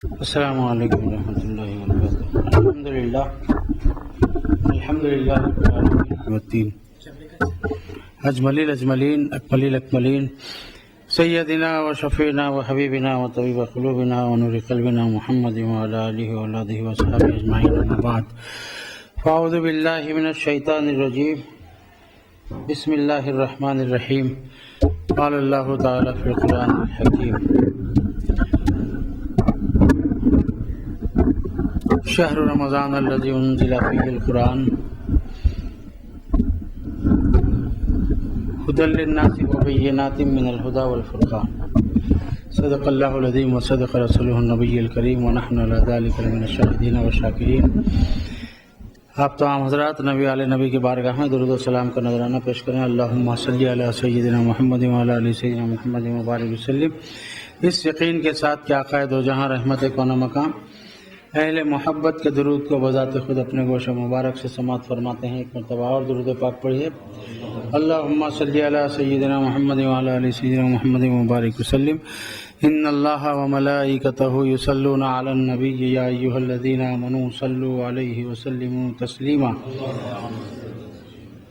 السلام علیکم ورحمۃ اللہ وبرکاتہ۔ الحمدللہ رب العالمین والدین اجمل الاجملین اکمل الاکملین سیدنا و شفیعنا و حبیبنا و طبیب قلوبنا و نور قلبنا محمد وعلی آلہ و اولادہ و اصحابہ اجمعین، اما بعد فاعوذ باللہ من الشیطان الرجیم، بسم اللہ الرحمن الرحیم۔ قال اللہ تعالی فی القرآن الحکیم، شہر رمضان الذی انزل فیہ القرآن ھدی للناس وبینات من الھدی والفرقان، صدق اللہ العظیم وصدق رسولہ النبی الکریم ونحن علی ذلک لمن الشاہدین والشاکرین۔ آپ تمام حضرات نبی علیہ نبی کی بارگاہ میں درود و سلام کا نذرانہ پیش کریں۔ اللہم صلی علی سیدنا محمد وعلی آل سیدنا محمد وبارک وسلم، اس یقین کے ساتھ کہ آقا دو جہاں رحمت کون مقام اہل محبت کے درود کو بذات خود اپنے گوش مبارک سے سماعت فرماتے ہیں۔ ایک مرتبہ اور درود پاک پڑھیے۔ اللہم صلی علی سیدنا محمد وعلی آل سیدنا محمد وبارک وسلم۔ ان اللہ وملائکتہ یصلون علی النبی یا ایھا الذین آمنوا صلوا علیہ وسلموا تسلیما۔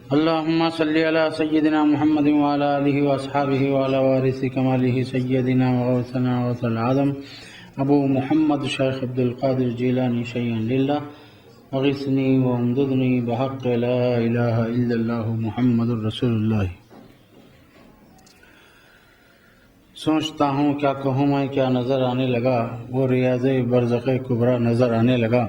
اللہم صلی علی سیدنا محمد وعلی آلہ واصحابہ وعلی وارث کمالہ سیدنا وغوثنا غوث العظم ابو محمد شیخ عبد القادر جیلانی شیئا للہ، اغثنی وامددنی بحق لا الہ الا اللہ محمد الرسول اللہ۔ سوچتا ہوں کیا کہوں میں، کیا نظر آنے لگا، وہ ریاض برزخ کبریٰ نظر آنے لگا۔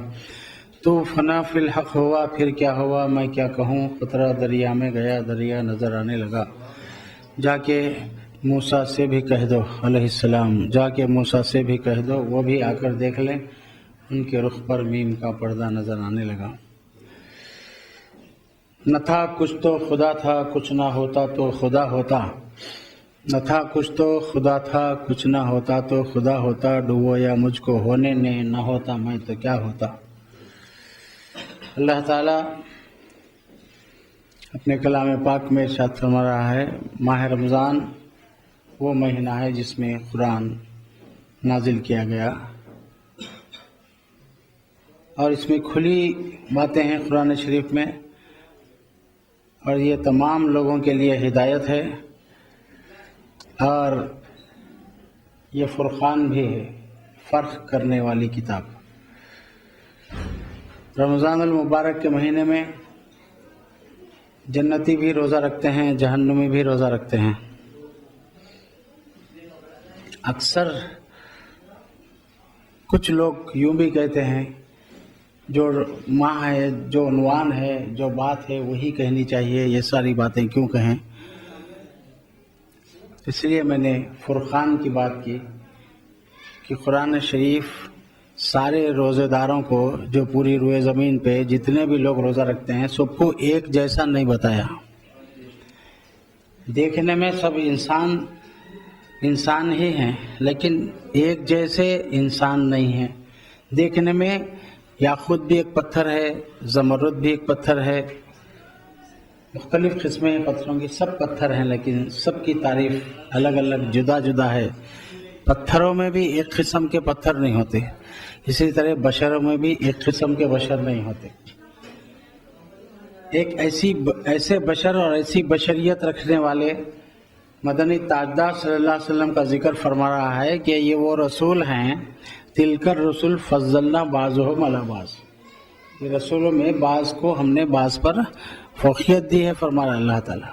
تو فنا فی الحق ہوا، پھر کیا ہوا میں کیا کہوں، قطرہ دریا میں گیا، دریا نظر آنے لگا۔ جا کے موسیٰ سے بھی کہہ دو علیہ السلام، جا کے موسیٰ سے بھی کہہ دو، وہ بھی آ کر دیکھ لیں، ان کے رخ پر میم کا پردہ نظر آنے لگا۔ نہ تھا کچھ تو خدا تھا، کچھ نہ ہوتا تو خدا ہوتا، نہ تھا کچھ تو خدا تھا، کچھ نہ ہوتا تو خدا ہوتا، ڈبویا مجھ کو ہونے نے، نہ ہوتا میں تو کیا ہوتا۔ اللہ تعالیٰ اپنے کلام پاک میں ارشاد فرما رہا ہے، ماہ رمضان وہ مہینہ ہے جس میں قرآن نازل کیا گیا، اور اس میں کھلی باتیں ہیں قرآن شریف میں، اور یہ تمام لوگوں کے لیے ہدایت ہے، اور یہ فرقان بھی ہے، فرق کرنے والی کتاب۔ رمضان المبارک کے مہینے میں جنتی بھی روزہ رکھتے ہیں، جہنمی بھی روزہ رکھتے ہیں۔ اکثر کچھ لوگ یوں بھی کہتے ہیں جو ماہ ہے، جو عنوان ہے، جو بات ہے وہی کہنی چاہیے، یہ ساری باتیں کیوں کہیں۔ اس لیے میں نے فرقان کی بات کی کہ قرآن شریف سارے روزے داروں کو، جو پوری روئے زمین پہ جتنے بھی لوگ روزہ رکھتے ہیں، سب کو ایک جیسا نہیں بتایا۔ دیکھنے میں سب انسان ہی ہیں، لیکن ایک جیسے انسان نہیں ہیں۔ دیکھنے میں یاقوت بھی ایک پتھر ہے، زمرد بھی ایک پتھر ہے، مختلف قسمیں ہیں پتھروں کی، سب پتھر ہیں، لیکن سب کی تعریف الگ الگ جدا جدا ہے۔ پتھروں میں بھی ایک قسم کے پتھر نہیں ہوتے، اسی طرح بشروں میں بھی ایک قسم کے بشر نہیں ہوتے۔ ایک ایسے بشر اور ایسی بشریت رکھنے والے مدنی تاجدار صلی اللہ علیہ وسلم کا ذکر فرما رہا ہے کہ یہ وہ رسول ہیں، تلک الرسل فضلنا بعضهم علی بعض، یہ رسولوں میں بعض کو ہم نے بعض پر فوقیت دی ہے، فرما رہا اللہ تعالیٰ۔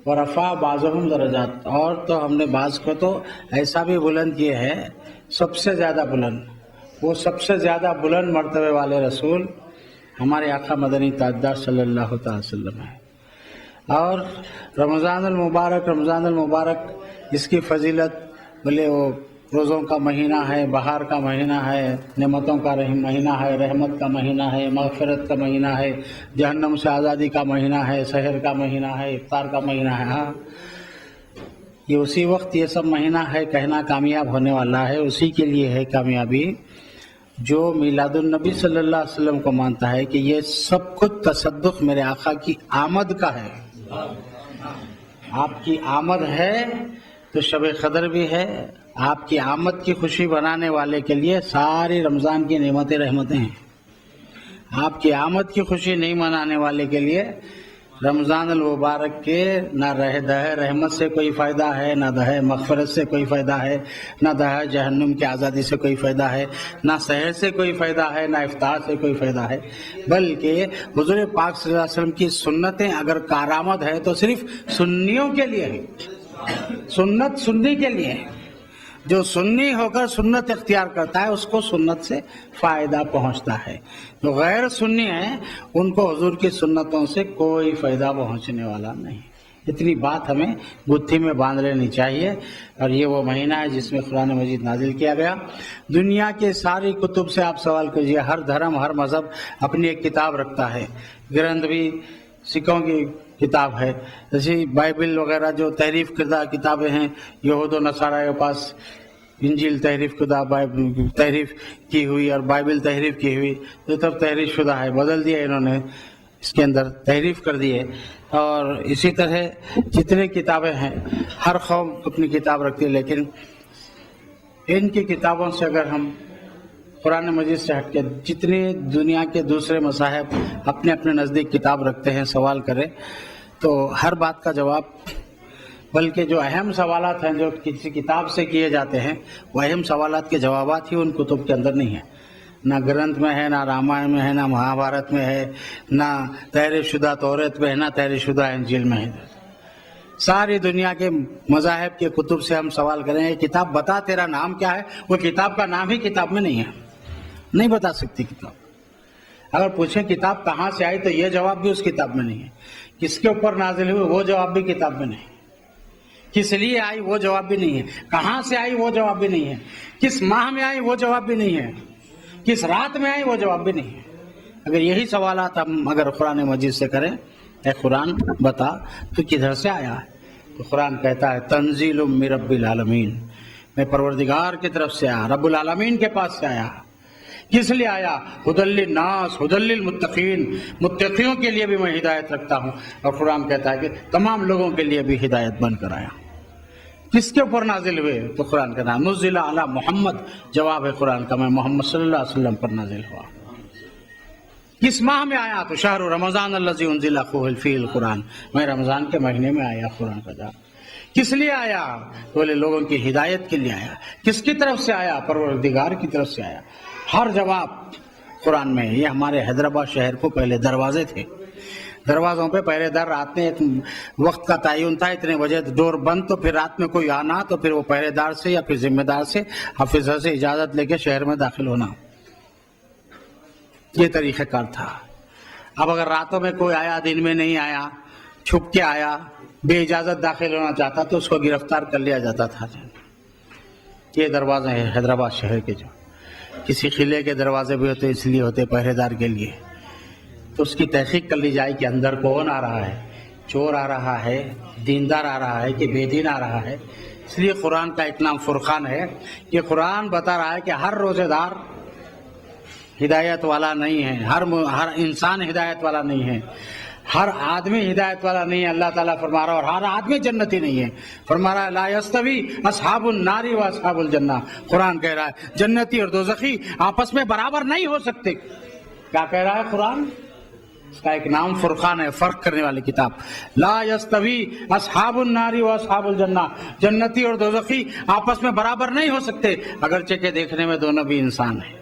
ورفع بعضهم درجات، اور تو ہم نے بعض کو تو ایسا بھی بلند کیا ہے، سب سے زیادہ بلند، وہ سب سے زیادہ بلند مرتبے والے رسول ہمارے آقا مدنی تاجدار صلی اللہ تعالی وسلم ہیں۔ اور رمضان المبارک اس کی فضیلت، بھلے وہ روزوں کا مہینہ ہے، بہار کا مہینہ ہے، نعمتوں کا مہینہ ہے، رحمت کا مہینہ ہے، مغفرت کا مہینہ ہے، جہنم سے آزادی کا مہینہ ہے، سحر کا مہینہ ہے، افطار کا مہینہ ہے۔ ہاں، یہ اسی وقت یہ سب مہینہ ہے کہنا کامیاب ہونے والا ہے، اسی کے لیے ہے کامیابی جو میلاد النبی صلی اللہ علیہ وسلم کو مانتا ہے کہ یہ سب کچھ تصدق میرے آقا کی آمد کا ہے۔ آپ کی آمد ہے تو شب قدر بھی ہے، آپ کی آمد کی خوشی بنانے والے کے لیے ساری رمضان کی نعمتیں رحمتیں ہیں. آپ کی آمد کی خوشی نہیں منانے والے کے لیے رمضان المبارک کے نہ دہ رحمت سے کوئی فائدہ ہے، نہ دہ مغفرت سے کوئی فائدہ ہے، نہ دہ جہنم کی آزادی سے کوئی فائدہ ہے، نہ سحر سے کوئی فائدہ ہے، نہ افطار سے کوئی فائدہ ہے. بلکہ حضور پاک صلی اللہ علیہ وسلم کی سنتیں اگر کارآمد ہے تو صرف سنیوں کے لیے ہے. سنت سنی کے لیے ہے. جو سنی ہو کر سنت اختیار کرتا ہے اس کو سنت سے فائدہ پہنچتا ہے. جو غیر سنی ہیں ان کو حضور کی سنتوں سے کوئی فائدہ پہنچنے والا نہیں. اتنی بات ہمیں گتھی میں باندھ لینی چاہیے. اور یہ وہ مہینہ ہے جس میں قرآن مجید نازل کیا گیا. دنیا کے ساری کتب سے آپ سوال کیجئے، ہر دھرم ہر مذہب اپنی ایک کتاب رکھتا ہے. گرنتھ بھی سکھوں کی کتاب ہے، جیسے بائبل وغیرہ جو تحریف کردہ کتابیں ہیں یہود و نصارہ کے پاس. انجیل تحریف کردہ، تحریف کی ہوئی، اور بائبل تحریف کی ہوئی. یہ سب تحریف شدہ ہے، بدل دیا انہوں نے، اس کے اندر تحریف کر دی ہے. اور اسی طرح جتنے کتابیں ہیں ہر قوم اپنی کتاب رکھتی ہے. لیکن ان کی کتابوں سے اگر ہم قرآن مجید سے ہٹ کے جتنے دنیا کے دوسرے مصاحف اپنے اپنے نزدیک کتاب رکھتے ہیں، سوال کریں تو ہر بات کا جواب، بلکہ جو اہم سوالات ہیں جو کسی کتاب سے کیے جاتے ہیں وہ اہم سوالات کے جوابات ہی ان کتب کے اندر نہیں ہیں. نہ گرنتھ میں ہے، نہ رامائن میں ہے، نہ مہابھارت میں ہے، نہ تحریف شدہ توریت میں ہے، نہ تحریف شدہ انجیل میں ہے. ساری دنیا کے مذاہب کے کتب سے ہم سوال کریں یہ کتاب بتا تیرا نام کیا ہے، وہ کتاب کا نام ہی کتاب میں نہیں ہے، نہیں بتا سکتی کتاب. اگر پوچھیں کتاب کہاں سے آئی تو یہ جواب بھی اس کتاب میں نہیں ہے. کس کے اوپر نازل ہوئی وہ جواب بھی کتاب میں نہیں. کس لیے آئی وہ جواب بھی نہیں ہے. کہاں سے آئی وہ جواب بھی نہیں ہے. کس ماہ میں آئی وہ جواب بھی نہیں ہے. کس رات میں آئی وہ جواب بھی نہیں ہے. اگر یہی سوالات ہم اگر قرآن مجید سے کریں، اے قرآن بتا تو کدھر سے آیا ہے، تو قرآن کہتا ہے تنزیل من رب العالمین، میں پروردگار کی طرف سے آیا، رب العالمین کے پاس سے آیا. کس لیے آیا؟ ہدی للناس ہدی للمتقین، متقیوں کے لیے بھی میں ہدایت رکھتا ہوں. اور قرآن کہتا ہے کہ تمام لوگوں کے لیے بھی ہدایت بن کر آیا. کس کے اوپر نازل ہوئے؟ تو قرآن کا نام نزل علی محمد، جواب ہے قرآن کا میں محمد صلی اللہ علیہ وسلم پر نازل ہوا. کس ماہ میں آیا؟ تو شہر رمضان الذی انزل فیہ القرآن، میں رمضان کے مہینے میں آیا. قرآن کا جواب کس لیے آیا؟ بولے لوگوں کی ہدایت کے لیے آیا. کس کی طرف سے آیا؟ پروردگار کی طرف سے آیا. ہر جواب قرآن میں. یہ ہمارے حیدرآباد شہر کو پہلے دروازے تھے، دروازوں پہ پہلے در رات میں ایک وقت کا تعین تھا، اتنے بجے ڈور بند، تو پھر رات میں کوئی آنا تو پھر وہ پہرے دار سے یا پھر ذمہ دار سے حافظہ سے اجازت لے کے شہر میں داخل ہونا. یہ طریقہ کار تھا. اب اگر راتوں میں کوئی آیا، دن میں نہیں آیا، چھپ کے آیا، بے اجازت داخل ہونا چاہتا تو اس کو گرفتار کر لیا جاتا تھا. یہ دروازے ہیں حیدرآباد شہر کے. جو کسی قلعے کے دروازے بھی ہوتے اس لیے ہوتے پہرے دار کے لیے، تو اس کی تحقیق کر لی جائے کہ اندر کون آ رہا ہے، چور آ رہا ہے، دیندار آ رہا ہے کہ بے دین آ رہا ہے. اس لیے قرآن کا ایک نام فرقان ہے. یہ قرآن بتا رہا ہے کہ ہر روزے دار ہدایت والا نہیں ہے، ہر انسان ہدایت والا نہیں ہے، ہر آدمی ہدایت والا نہیں ہے. اللہ تعالیٰ فرما رہا ہے اور ہر آدمی جنتی نہیں ہے. فرما رہا ہے لا یستوی اصحاب النار و اصحاب الجنہ. قرآن کہہ رہا ہے جنتی اور دوزخی آپس میں برابر نہیں ہو سکتے. کیا کہہ رہا ہے قرآن؟ اس کا ایک نام فرقان ہے، فرق کرنے والی کتاب. لا یستوی اصحاب النار و اصحاب الجنہ، جنتی اور دوزخی آپس میں برابر نہیں ہو سکتے. اگرچہ کہ دیکھنے میں دونوں بھی انسان ہیں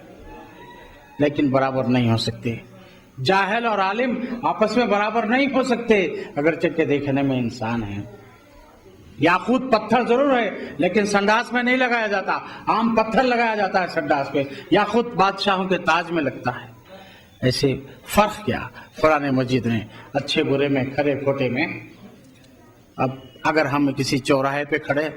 لیکن برابر نہیں ہو سکتے. جاہل اور عالم آپس میں برابر نہیں ہو سکتے اگرچہ کہ دیکھنے میں انسان ہیں. یاقوت پتھر ضرور ہے لیکن سنڈاس میں نہیں لگایا جاتا، عام پتھر لگایا جاتا ہے سنڈاس پہ. یاقوت بادشاہوں کے تاج میں لگتا ہے. ایسے فرق کیا قرآن مجید میں اچھے برے میں، کھرے کھوٹے میں. اب اگر ہم کسی چوراہے پہ کھڑے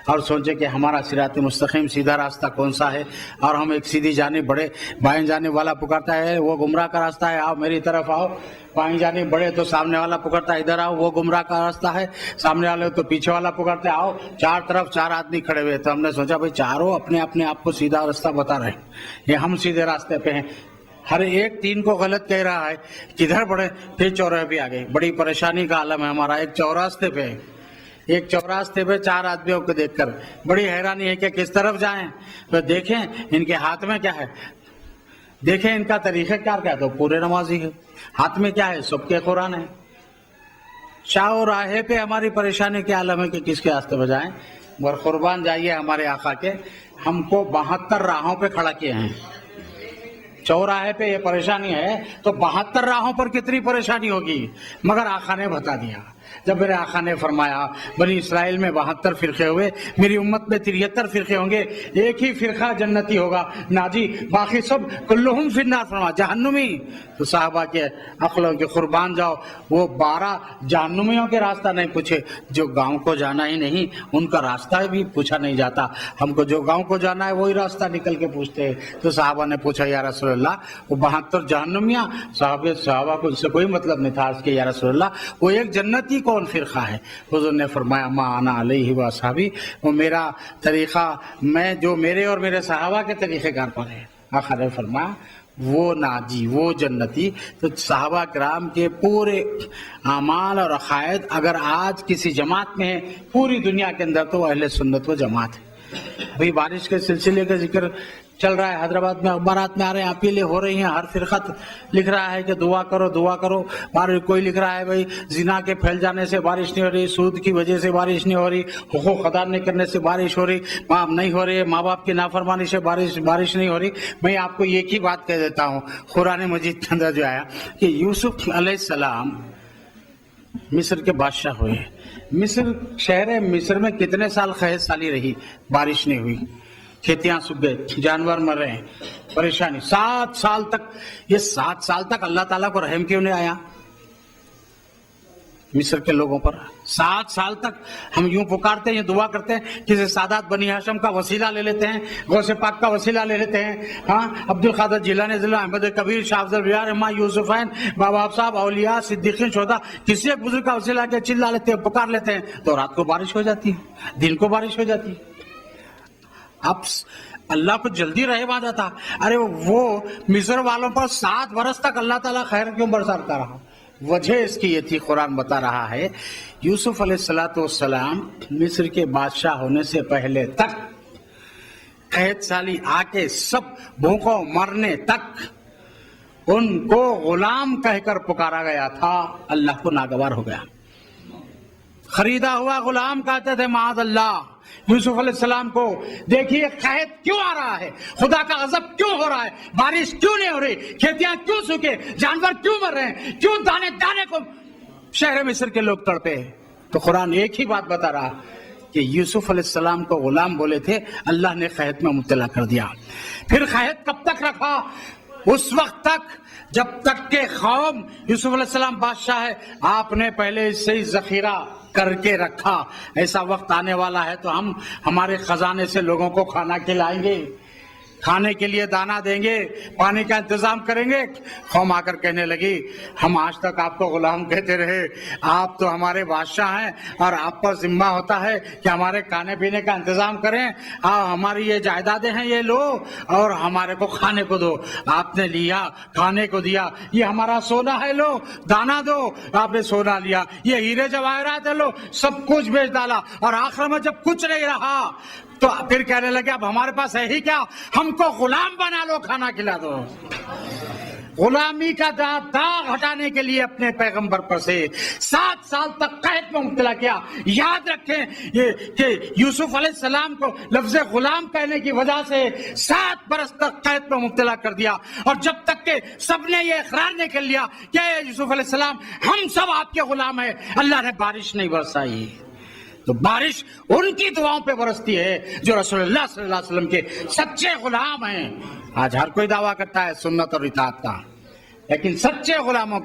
اور سوچیں کہ ہمارا صراط مستقیم سیدھا راستہ کون سا ہے، اور ہم ایک سیدھی جانب بڑھے، بائیں جانب والا پکارتا ہے وہ گمراہ کا راستہ ہے، آؤ میری طرف آؤ. بائیں جانب بڑھے تو سامنے والا پکڑتا ہے ادھر آؤ وہ گمراہ کا راستہ ہے. سامنے والے تو پیچھے والا پکڑتے آؤ. چار طرف چار آدمی کھڑے ہوئے تو ہم نے سوچا بھائی چاروں اپنے آپ کو سیدھا راستہ بتا رہے ہیں، یہ ہم سیدھے راستے پہ ہیں. ہر ایک تین کو غلط کہہ رہا ہے، کدھر بڑھے؟ پھر چوراہے بھی آ گئے. بڑی پریشانی کا عالم ہے ہمارا. ایک چوراستے پہ ایک چوراستے پہ 4 آدمیوں کو دیکھ کر بڑی حیرانی ہے کہ کس طرف جائیں. تو دیکھیں ان کے ہاتھ میں کیا ہے, دیکھیں ان کا طریقہ کار کیا ہے, تو پورے نمازی ہے. ہاتھ میں کیا ہے, سب کے قرآن ہے. چوراہے پہ ہماری پریشانی کے عالم ہے کہ کس کے راستے پہ جائیں. اور قربان جائیے ہمارے آقا کے, ہم کو 72 راہوں پہ کھڑا کیے ہیں. چوراہے پہ یہ پریشانی ہے تو 72 راہوں پر کتنی پریشانی ہوگی, مگر آقا نے بتا دیا. جب میرے آقا نے فرمایا بنی اسرائیل میں 72 فرقے ہوئے, میری امت میں 73 فرقے ہوں گے, ایک ہی فرقہ جنتی ہوگا, ناجی, باقی سب کلہم فی النار, فرما جہنمی. تو صحابہ کے عقلوں کے قربان جاؤ, وہ 12 جہنمیوں کے راستہ نہیں پوچھے, جو گاؤں کو جانا ہی نہیں ان کا راستہ بھی پوچھا نہیں جاتا. ہم کو جو گاؤں کو جانا ہے وہی راستہ نکل کے پوچھتے ہیں. تو صحابہ نے پوچھا یا رسول اللہ وہ 72 جہنمیاں, صحابہ کو اس سے کوئی مطلب نہیں تھا. اس کے یا رسول اللہ وہ ایک جنتی کون فرقہ ہے؟ حضور نے فرمایا ما انا علیہ و اصحابی, وہ میرا طریقہ, میں جو میرے اور میرے صحابہ کے طریقے کار پر ہے. آقا نے فرمایا وہ ناجی, وہ جنتی. تو صحابہ کرام کے پورے اعمال اور عقائد اگر آج کسی جماعت میں ہے پوری دنیا کے اندر تو اہل سنت و جماعت ہے. ابھی بارش کے سلسلے کا ذکر چل رہا ہے, حیدرآباد میں اخبارات میں آ رہے ہیں, اپیلیں ہو رہی ہیں, ہر فرقہ لکھ رہا ہے کہ دعا کرو دعا کرو. کوئی لکھ رہا ہے بھائی زنا کے پھیل جانے سے بارش نہیں ہو رہی, سود کی وجہ سے بارش نہیں ہو رہی, حقوق ادا نہیں کرنے سے بارش ہو رہی, نہیں ہو رہی, ماں باپ کی نافرمانی سے بارش نہیں ہو رہی. میں آپ کو ایک ہی بات کہہ دیتا ہوں, قرآن مجید کے اندر جو آیا کہ یوسف علیہ السلام مصر کے بادشاہ ہوئے. شہر مصر میں کتنے سال قحط سالی رہی, بارش نہیں ہوئی, کھیتیاں سوکھ گئے, جانور مر رہے ہیں, پریشانی 7 سال تک. یہ 7 سال تک اللہ تعالیٰ کو رحم کیوں نہیں آیا مصر کے لوگوں پر؟ 7 سال تک ہم یوں پکارتے ہیں, دعا کرتے ہیں, کسی سادات بنی ہاشم کا وسیلہ لے لیتے ہیں, غوث پاک کا وسیلہ لے لیتے ہیں, ہاں عبد القادر جیلانی, احمد کبیر, شاہ افضل بیار, امام یوسفین, بابا صاحب, اولیاء, صدیقین, شہداء, کسی ایک بزرگ کا وسیلہ کے چلا لیتے ہیں, پکار لیتے ہیں, تو رات کو بارش ہو جاتی ہے, دن کو بارش ہو جاتی ہے. اب اللہ کو جلدی رحم آ جاتا. ارے وہ مصر والوں پر 7 برس تک اللہ تعالیٰ خیر کیوں برساتا رہا؟ وجہ اس کی یہ تھی, قرآن بتا رہا ہے یوسف علیہ السلام مصر کے بادشاہ ہونے سے پہلے تک قحط سالی آ کے سب بھوکوں مرنے تک ان کو غلام کہہ کر پکارا گیا تھا. اللہ کو ناگوار ہو گیا, خریدا ہوا غلام کہتے تھے معاذ اللہ یوسف علیہ السلام کو. دیکھیے قحط کیوں آ رہا ہے, خدا کا غضب کیوں ہو رہا ہے, بارش کیوں نہیں ہو رہی, کھیتیاں کیوں سوکھے, جانور کیوں مر رہے ہیں, کیوں دانے دانے کو شہر مصر کے لوگ تڑپے. تو قرآن ایک ہی بات بتا رہا کہ یوسف علیہ السلام کو غلام بولے تھے, اللہ نے قحط میں مبتلا کر دیا. پھر قحط کب تک رکھا؟ اس وقت تک جب تک کہ قوم, یوسف علیہ السلام بادشاہ ہے, آپ نے پہلے اس سے ہی ذخیرہ کر کے رکھا. ایسا وقت آنے والا ہے تو ہم ہمارے خزانے سے لوگوں کو کھانا کھلائیں گے, کھانے کے لیے دانا دیں گے, پانی کا انتظام کریں گے. قوم آ کر کہنے لگی ہم آج تک آپ کو غلام کہتے رہے, آپ تو ہمارے بادشاہ ہیں اور آپ پر ذمہ ہوتا ہے کہ ہمارے کھانے پینے کا انتظام کریں, ہماری یہ جائیدادیں ہیں یہ لو اور ہمارے کو کھانے کو دو. آپ نے لیا, کھانے کو دیا, یہ ہمارا سونا ہے لو دانا دو, آپ نے سونا لیا, یہ ہیرے جواہرات ہے لو, سب کچھ بیچ ڈالا. اور آخر میں جب کچھ نہیں رہا تو پھر کہنے لگے اب ہمارے پاس ہے ہی کیا, ہم کو غلام بنا لو, کھانا کھلا دو. غلامی کا داغ ہٹانے کے لیے اپنے پیغمبر پر سے 7 سال تک قحط میں مبتلا کیا. یاد رکھیں یہ کہ یوسف علیہ السلام کو لفظ غلام کہنے کی وجہ سے 7 برس تک قحط میں مبتلا کر دیا. اور جب تک کہ سب نے یہ اقرار نہیں کر لیا کہ یوسف علیہ السلام ہم سب آپ کے غلام ہیں, اللہ نے بارش نہیں برسائی. تو بارش ان کی دعاؤں پہ برستی ہے جو رسول اللہ صلی اللہ علیہ وسلم کے سچے غلام ہیں. آج ہر کوئی دعویٰ کرتا ہے سنت اور اطاعت کا, لیکن سچے غلاموں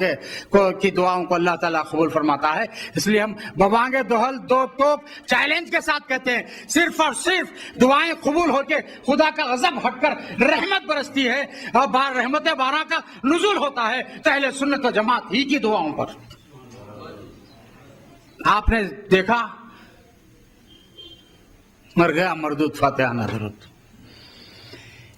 کی دعاؤں کو اللہ تعالیٰ قبول فرماتا ہے. اس لیے ہم بوانگے دوہل دو ٹوپ چیلنج کے ساتھ کہتے ہیں صرف اور صرف دعائیں قبول ہو کے خدا کا غضب ہٹ کر رحمت برستی ہے اور رحمت بارہ کا نزول ہوتا ہے تو اہل سنت و جماعت ہی کی دعاؤں پر. آپ نے دیکھا مر گیا مردود فاتحہ نہ درود.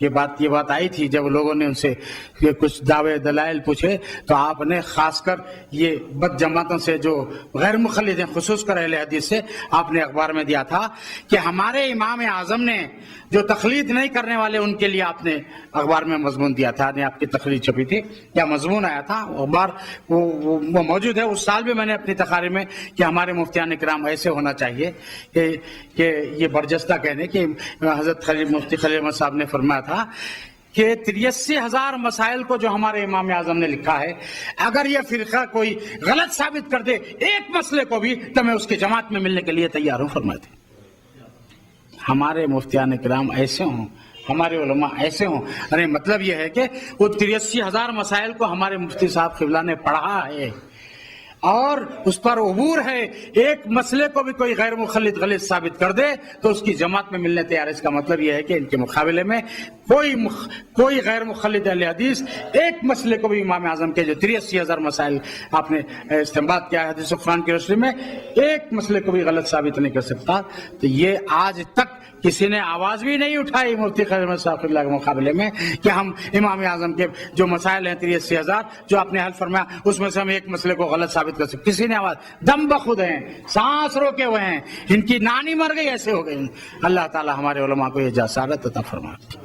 یہ بات آئی تھی جب لوگوں نے ان سے یہ کچھ دعوے دلائل پوچھے، تو آپ نے خاص کر یہ بد جماعتوں سے جو غیر مخلد ہیں، خصوص کر اہل حدیث سے، آپ نے اخبار میں دیا تھا کہ ہمارے امام اعظم نے جو تقلید نہیں کرنے والے ان کے لیے آپ نے اخبار میں مضمون دیا تھا، نے آپ کی تقریر چھپی تھی، کیا مضمون آیا تھا اخبار وہ موجود ہے۔ اس سال بھی میں نے اپنی تقاریر میں کہ ہمارے مفتیان کرام ایسے ہونا چاہیے کہ یہ برجستہ کہنے کہ حضرت مفتی خلیل احمد صاحب نے فرمایا تھا کہ 83,000 مسائل کو جو ہمارے امام اعظم نے لکھا ہے، اگر یہ فرقہ کوئی غلط ثابت کر دے ایک مسئلے کو بھی، تو میں اس کی جماعت میں ملنے کے لیے تیار ہوں، فرمائے تھے۔ ہمارے مفتیان کرام ایسے ہوں، ہمارے علماء ایسے ہوں، ارے مطلب یہ ہے کہ وہ 83,000 مسائل کو ہمارے مفتی صاحب قبلہ نے پڑھا ہے اور اس پر عبور ہے، ایک مسئلے کو بھی کوئی غیر مخلد غلط ثابت کر دے تو اس کی جماعت میں ملنے تیار۔ اس کا مطلب یہ ہے کہ ان کے مقابلے میں کوئی غیر مخلد اہل حدیث ایک مسئلے کو بھی امام اعظم کے جو 83,000 مسائل آپ نے استنباط کیا ہے حدیث قرآن کی روشنی میں، ایک مسئلے کو بھی غلط ثابت نہیں کر سکتا۔ تو یہ آج تک کسی نے آواز بھی نہیں اٹھائی مفتی خلیل احمد صاحب کے مقابلے میں کہ ہم امام اعظم کے جو مسائل ہیں 83,000 جو آپ نے حل فرمایا اس میں سے ہم ایک مسئلے کو غلط ثابت کر سکتے، کسی نے آواز، دم بخود ہیں، سانس روکے ہوئے ہیں، ان کی نانی مر گئی ایسے ہو گئے۔ اللہ تعالی ہمارے علماء کو یہ جسارت عطا فرمائے،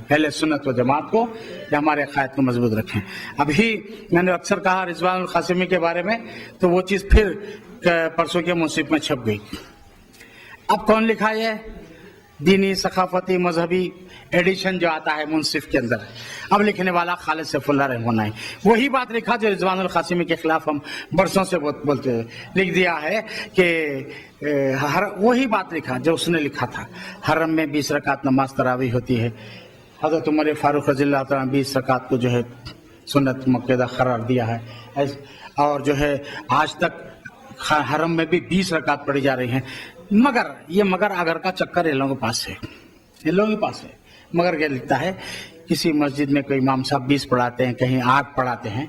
اہل سنت و جماعت کو، کہ ہمارے عقائد کو مضبوط رکھیں۔ ابھی میں نے اکثر کہا رضوان القاسمی کے بارے میں، تو وہ چیز پھر پرسوں کے منصف میں چھپ گئی۔ اب کون لکھا یہ دینی ثقافتی مذہبی ایڈیشن جو آتا ہے منصف کے اندر، اب لکھنے والا خالد سیف اللہ رحمہ ہے، وہی بات لکھا جو رضوان القاسمی کے خلاف ہم برسوں سے بولتے ہیں، لکھ دیا ہے کہ وہی بات لکھا جو اس نے لکھا تھا، حرم میں 20 رکعت نماز تراویح ہوتی ہے، حضرت عمر فاروق رضی اللہ تعالیٰ 20 رکعت کو جو ہے سنت مقیدہ قرار دیا ہے، اور جو ہے آج تک حرم میں بھی 20 رکعت پڑھی جا رہی ہیں۔ مگر اگر کا چکر ان لوگوں کے پاس ہے، مگر کیا لکھتا ہے کسی مسجد میں کوئی امام صاحب 20 پڑھاتے ہیں، کہیں 8 پڑھاتے ہیں،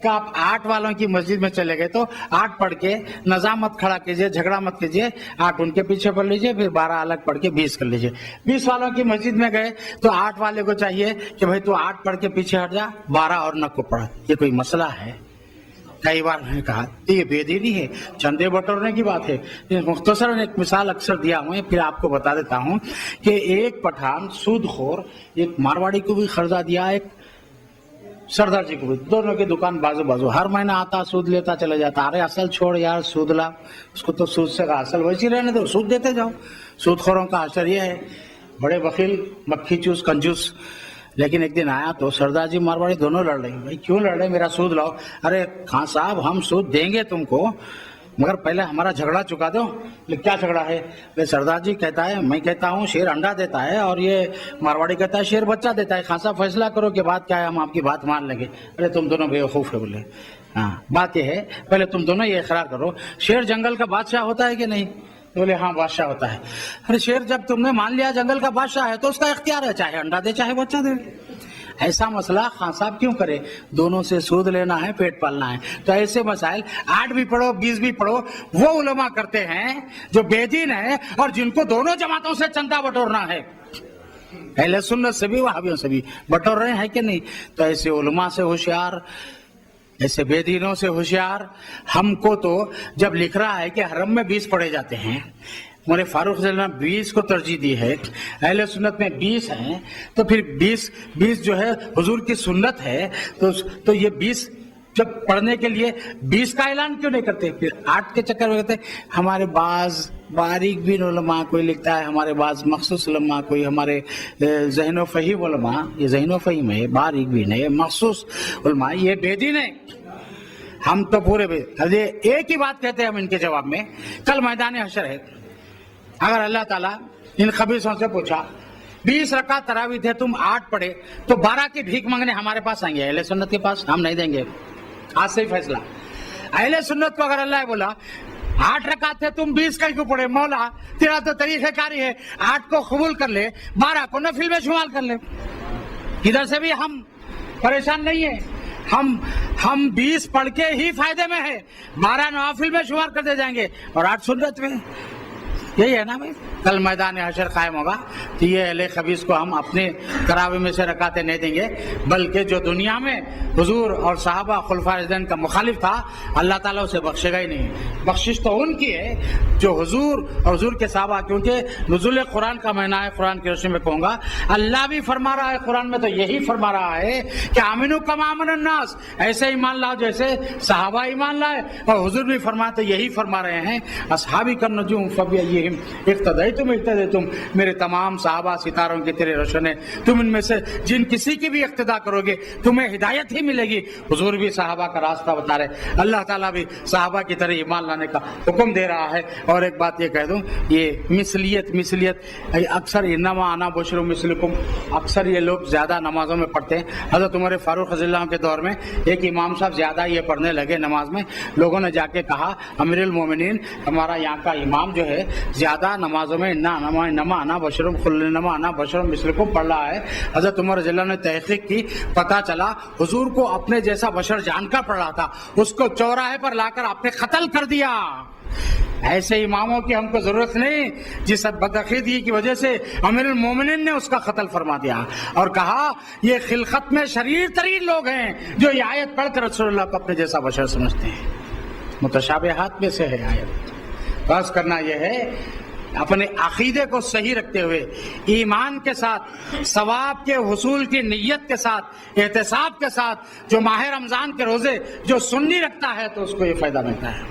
کہ آپ 8 والوں کی مسجد میں چلے گئے تو 8 پڑھ کے نظام مت کھڑا کیجئے، جھگڑا مت کیجئے، 8 ان کے پیچھے پڑھ لیجئے، پھر 12 الگ پڑھ کے 20 کر لیجئے۔ 20 والوں کی مسجد میں گئے تو 8 والے کو چاہیے کہ بھائی تو 8 پڑھ کے پیچھے ہٹ جا، 12 اور نہ کو پڑھ۔ یہ کوئی مسئلہ ہے؟ کئی بار میں نے کہا یہ بے دینی ہے، چندے بٹورنے کی بات ہے۔ مختصراً ایک مثال اکثر دیا ہوں، پھر آپ کو بتا دیتا ہوں کہ ایک پٹھان سود خور، ایک مارواڑی کو بھی قرضہ دیا، ایک سردار جی کو بھی، دونوں کی دکان بازو، ہر مہینہ آتا سود لیتا چلا جاتا۔ ارے اصل چھوڑ یار، سود لا، اس کو تو سود سے کا اصل ویسے ہی رہنے دو، سود دیتے جاؤ۔ سود خوروں کا اثر یہ ہے، بڑے بخیل، مکھی چوس، کنجوس۔ لیکن ایک دن آیا تو سردار جی مارواڑی دونوں لڑ رہے ہیں، بھائی کیوں لڑ رہے ہیں، میرا سود لاؤ۔ ارے خان صاحب ہم سود دیں گے تم کو، مگر پہلے ہمارا جھگڑا چکا دو۔ کیا جھگڑا ہے؟ سردار جی کہتا ہے، میں کہتا ہوں شیر انڈا دیتا ہے، اور یہ مارواڑی کہتا ہے شیر بچہ دیتا ہے، خان صاحب فیصلہ کرو کہ بات کیا ہے، ہم آپ کی بات مان لیں گے۔ ارے تم دونوں بیوقوف ہے، بولے ہاں بات یہ ہے، پہلے تم دونوں یہ اقرار کرو شیر جنگل کا بادشاہ ہوتا ہے کہ نہیں؟ بولے ہاں بادشاہ ہوتا ہے۔ ارے شیر جب تم نے مان لیا جنگل کا بادشاہ ہے تو اس کا اختیار ہے، چاہے انڈا دے چاہے بچہ دے۔ ایسا مسئلہ خان صاحب کیوں کرے؟ دونوں سے سود لینا ہے، پیٹ پالنا ہے۔ تو ایسے مسائل 8 بھی پڑھو 20 بھی پڑھو، وہ علماء کرتے ہیں جو بے دین ہیں اور جن کو دونوں جماعتوں سے چندہ بٹورنا ہے، اہل سنت سے بھی وہابیوں سے بھی بٹور رہے ہیں کہ نہیں؟ تو ایسے علماء سے ہوشیار، ایسے بے دینوں سے ہوشیار۔ ہم کو تو جب لکھ رہا ہے کہ حرم میں 20 پڑھے جاتے ہیں، عمر فاروق رضی اللہ عنہ 20 کو ترجیح دی ہے، اہل سنت میں 20 ہیں، تو پھر 20 جو ہے حضور کی سنت ہے، تو یہ 20 جب پڑھنے کے لیے 20 کا اعلان کیوں نہیں کرتے؟ پھر 8 کے چکر میں کہتے ہیں ہمارے بعض باریک بین علماء، کوئی لکھتا ہے ہمارے بعض مخصوص علماء، کوئی ہمارے ذہن و فہیم علماء، یہ ذہن و فہیم ہے، باریک بین ہے، مخصوص علماء، یہ بے دین ہے۔ ہم تو پورے ایک ہی بات کہتے ہیں ہم ان کے جواب میں، کل میدان حشر ہے، اگر اللہ تعالیٰ ان خبیثوں سے پوچھا 20 رکعت تراویح تھے تم 8 پڑھے تو 12 کی بھیک مانگنے ہمارے پاس آئیں گے، اہل سنت کے پاس، ہم نہیں دیں گے۔ آج سے ہی فیصلہ، اہل سنت کو اگر اللہ بولا 8 رکعت تھے تم 20 کا کیوں پڑھے، مولا تیرا تو طریقہ کاری ہے، 8 کو قبول کر لے، 12 کو نفل میں شمار کر لے۔ ادھر سے بھی ہم پریشان نہیں ہیں، ہم 20 پڑھ کے ہی فائدے میں ہے، 12 نوافل میں شمار کرتے جائیں گے اور 8 سنت میں۔ یہی ہے نا بھائی، کل میدان حشر قائم ہوگا تو یہ اہل خبیث کو ہم اپنے تراویح میں سے رکعتیں نہیں دیں گے، بلکہ جو دنیا میں حضور اور صحابہ خلفائے راشدین کا مخالف تھا اللہ تعالیٰ اسے بخشے گا ہی نہیں۔ بخشش تو ان کی ہے جو حضور اور حضور کے صحابہ، کیونکہ نزول قرآن کا مہینہ ہے، قرآن کی روشنی میں کہوں گا اللہ بھی فرما رہا ہے قرآن میں، تو یہی فرما رہا ہے کہ آمنو کما آمن الناس، ایسے ایمان لاؤ جیسے صحابہ ایمان لائے، اور حضور بھی فرماتے یہی فرما رہے ہیں اصحابی النجوم فبأیہم اقتدیتم اہتدیتم، میرے تمام صحابہ ستاروں کی تیرے روشن ہے، تم ان میں سے جن کسی کی بھی اقتداء کرو گے تمہیں ہدایت ہی ملے گی۔ حضور بھی صحابہ کا راستہ بتا رہے، اللہ تعالیٰ بھی صحابہ کی طرح ایمان لانے کا حکم دے رہا ہے۔ اور ایک بات یہ کہہ دوں، یہ مثلیت اکثر انما انا بشر مثلکم، اکثر یہ لوگ زیادہ نمازوں میں پڑھتے ہیں۔ حضرت عمر فاروق رضی اللہ عنہ کے دور میں ایک امام صاحب زیادہ یہ پڑھنے لگے نماز میں، لوگوں نے جا کے کہا امیر المومنین ہمارا یہاں کا امام جو ہے زیادہ نمازوں میں انما انا بشر مثلکم پڑھ رہا ہے۔ حضرت عمر رضی اللہ عنہ نے تحقیق کی، پتہ چلا حضور کو اپنے جیسا بشر جان کر پڑھ رہا تھا، اس کو چوراہے پر لا کر آپ نے قتل کر دیا۔ ایسے اماموں کی ہم کو ضرورت نہیں جس بدعقیدگی کی وجہ سے امیر المومنین نے اس کا قتل فرما دیا اور کہا یہ خلقت میں شریر ترین لوگ ہیں جو یہ آیت پڑھ کر رسول اللہ کو اپنے جیسا بشر سمجھتے ہیں۔ متشابہات میں سے ہے آیت۔ بس کرنا یہ ہے اپنے عقیدے کو صحیح رکھتے ہوئے ایمان کے ساتھ، ثواب کے حصول کی نیت کے ساتھ، احتساب کے ساتھ، جو ماہ رمضان کے روزے جو سنی رکھتا ہے تو اس کو یہ فائدہ ملتا ہے۔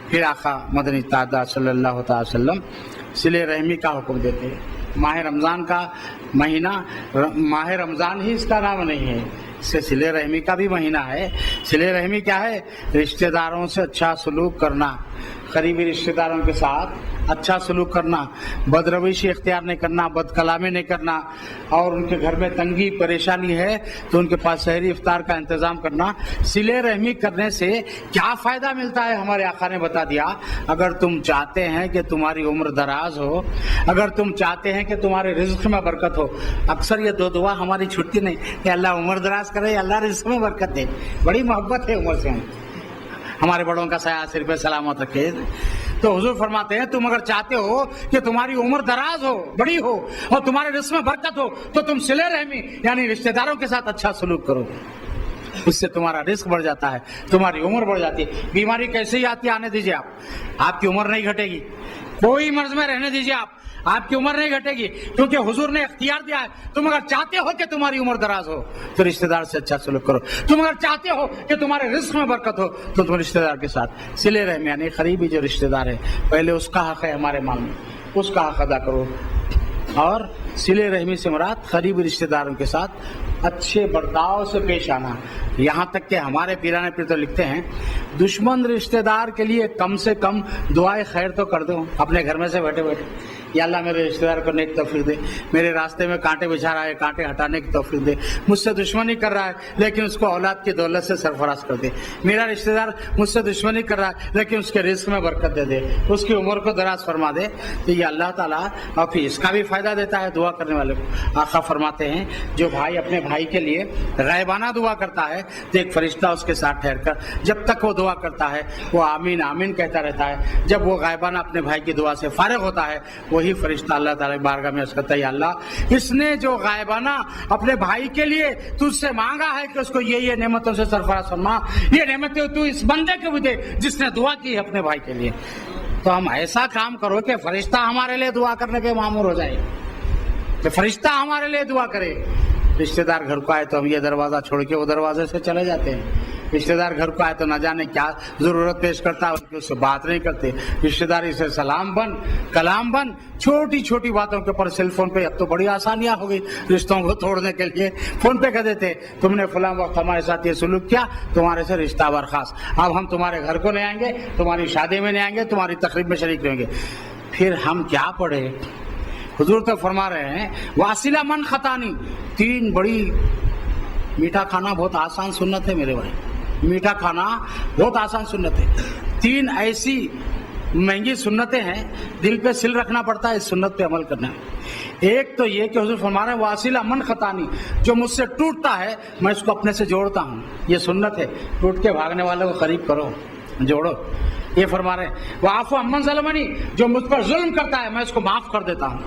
پھر آقا مدنی تاجدار صلی اللہ تعالی وسلم صلہ رحمی کا حکم دیتے ہیں۔ ماہ رمضان کا مہینہ، ماہ رمضان ہی اس کا نام نہیں ہے، اس سے صلہ رحمی کا بھی مہینہ ہے۔ صلہ رحمی کیا ہے؟ رشتہ داروں سے اچھا سلوک کرنا، قریبی رشتہ داروں کے ساتھ اچھا سلوک کرنا، بد روشی اختیار نہیں کرنا، بد کلامی نہیں کرنا، اور ان کے گھر میں تنگی پریشانی ہے تو ان کے پاس سحری افطار کا انتظام کرنا۔ صلہ رحمی کرنے سے کیا فائدہ ملتا ہے ہمارے آقا نے بتا دیا۔ اگر تم چاہتے ہیں کہ تمہاری عمر دراز ہو، اگر تم چاہتے ہیں کہ تمہارے رزق میں برکت ہو، اکثر یہ دو دعا ہماری چھٹتی نہیں کہ اللہ عمر دراز کرے، اللہ رزق میں برکت دے، بڑی محبت ہے عمر سے، ہمارے بڑوں کا سایہ سر پہ سلامت رکھے۔ تو حضور فرماتے ہیں تم اگر چاہتے ہو کہ تمہاری عمر دراز ہو، بڑی ہو، اور تمہارے رزق میں برکت ہو تو تم صلہ رحمی یعنی رشتہ داروں کے ساتھ اچھا سلوک کرو، اس سے تمہارا رزق بڑھ جاتا ہے، تمہاری عمر بڑھ جاتی ہے۔ بیماری کیسے ہی آتی ہے آنے دیجیے، آپ کی عمر نہیں گھٹے گی، کوئی مرض میں رہنے دیجیے، آپ کی عمر نہیں گھٹے گی، کیونکہ حضور نے اختیار دیا ہے تم اگر چاہتے ہو کہ تمہاری عمر دراز ہو تو رشتہ دار سے اچھا سلوک کرو، تم اگر چاہتے ہو کہ تمہارے رزق میں برکت ہو تو تم رشتہ دار کے ساتھ صلہ رحمی یعنی قریبی جو رشتہ دار ہے پہلے اس کا حق ہے ہمارے مال میں، اس کا حق ادا کرو۔ اور صلہ رحمی سے مراد قریبی رشتہ داروں کے ساتھ اچھے برتاؤ سے پیش آنا، یہاں تک کہ ہمارے پیرانے پیر تو لکھتے ہیں دشمن رشتہ دار کے لیے کم سے کم دعائے خیر تو کر دو اپنے گھر میں سے بیٹھے بیٹھے، یا اللہ میرے رشتہ دار کو نیک توفیق دے، میرے راستے میں کانٹے بچھا رہا ہے کانٹے ہٹانے کی توفیق دے، مجھ سے دشمنی کر رہا ہے لیکن اس کو اولاد کی دولت سے سرفراز کر دے، میرا رشتہ دار مجھ سے دشمنی کر رہا ہے لیکن اس کے رزق میں برکت دے دے، اس کی عمر کو دراز فرما دے، تو یہ اللہ تعالیٰ اور پھر اس کا بھی فائدہ دیتا ہے دعا کرنے والے کو۔ آقا فرماتے ہیں جو بھائی اپنے بھائی کے لیے غائبانہ دعا کرتا ہے تو ایک فرشتہ اس کے ساتھ ٹھہر کر جب تک وہ دعا کرتا ہے وہ آمین آمین کہتا رہتا ہے، جب وہ غائبانہ اپنے بھائی کی دعا سے فارغ ہوتا ہے وہی فرشتہ اللہ تعالیٰ کی بارگاہ میں عرض کرتا ہے یا اللہ اس نے جو غائبانہ اپنے بھائی کے لیے تجھ سے مانگا ہے کہ اس کو یہ نعمتوں سے سرفراز فرما، یہ نعمتیں تو اس بندے کو بھی دے جس نے دعا کی ہے اپنے بھائی کے لیے۔ تو ہم ایسا کام کرو کہ فرشتہ ہمارے لیے دعا کرنے پہ مامور ہو جائے، کہ فرشتہ ہمارے لیے دعا کرے۔ رشتہ دار گھر کو آئے تو ہم یہ دروازہ چھوڑ کے وہ دروازے سے چلے جاتے ہیں، رشتہ دار گھر کو آئے تو نہ جانے کیا ضرورت پیش کرتا ہے اس سے بات نہیں کرتے، رشتہ داری سے سلام بن کلام بن، چھوٹی چھوٹی باتوں کے اوپر سیل فون پہ اب تو بڑی آسانیاں ہو گئی رشتوں کو توڑنے کے لیے، فون پہ کہہ دیتے تم نے فلاں وقت ہمارے ساتھ یہ سلوک کیا تمہارے سے رشتہ برخاست، اب ہم تمہارے گھر کو نہیں آئیں گے، تمہاری شادی میں نہیں آئیں گے، تمہاری تقریب میں شریک رہیں گے۔ پھر ہم کیا پڑھے؟ حضور تو فرما رہے ہیں واصلہ من خطانی، تین بڑی، میٹھا کھانا بہت آسان سنت ہے میرے بھائی، میٹھا کھانا بہت آسان سنت ہے، تین ایسی مہنگی سنتیں ہیں دل پہ سل رکھنا پڑتا ہے اس سنت پہ عمل کرنا ہے۔ ایک تو یہ کہ حضور فرما رہے ہیں واصلہ من خطانی، جو مجھ سے ٹوٹتا ہے میں اس کو اپنے سے جوڑتا ہوں، یہ سنت ہے، ٹوٹ کے بھاگنے والے کو قریب کرو، جوڑو۔ یہ فرما رہے ہیں وَعَفُوَ عَمَّنْ ظَلَمَنِی، جو مجھ پر ظلم کرتا ہے میں اس کو معاف کر دیتا ہوں،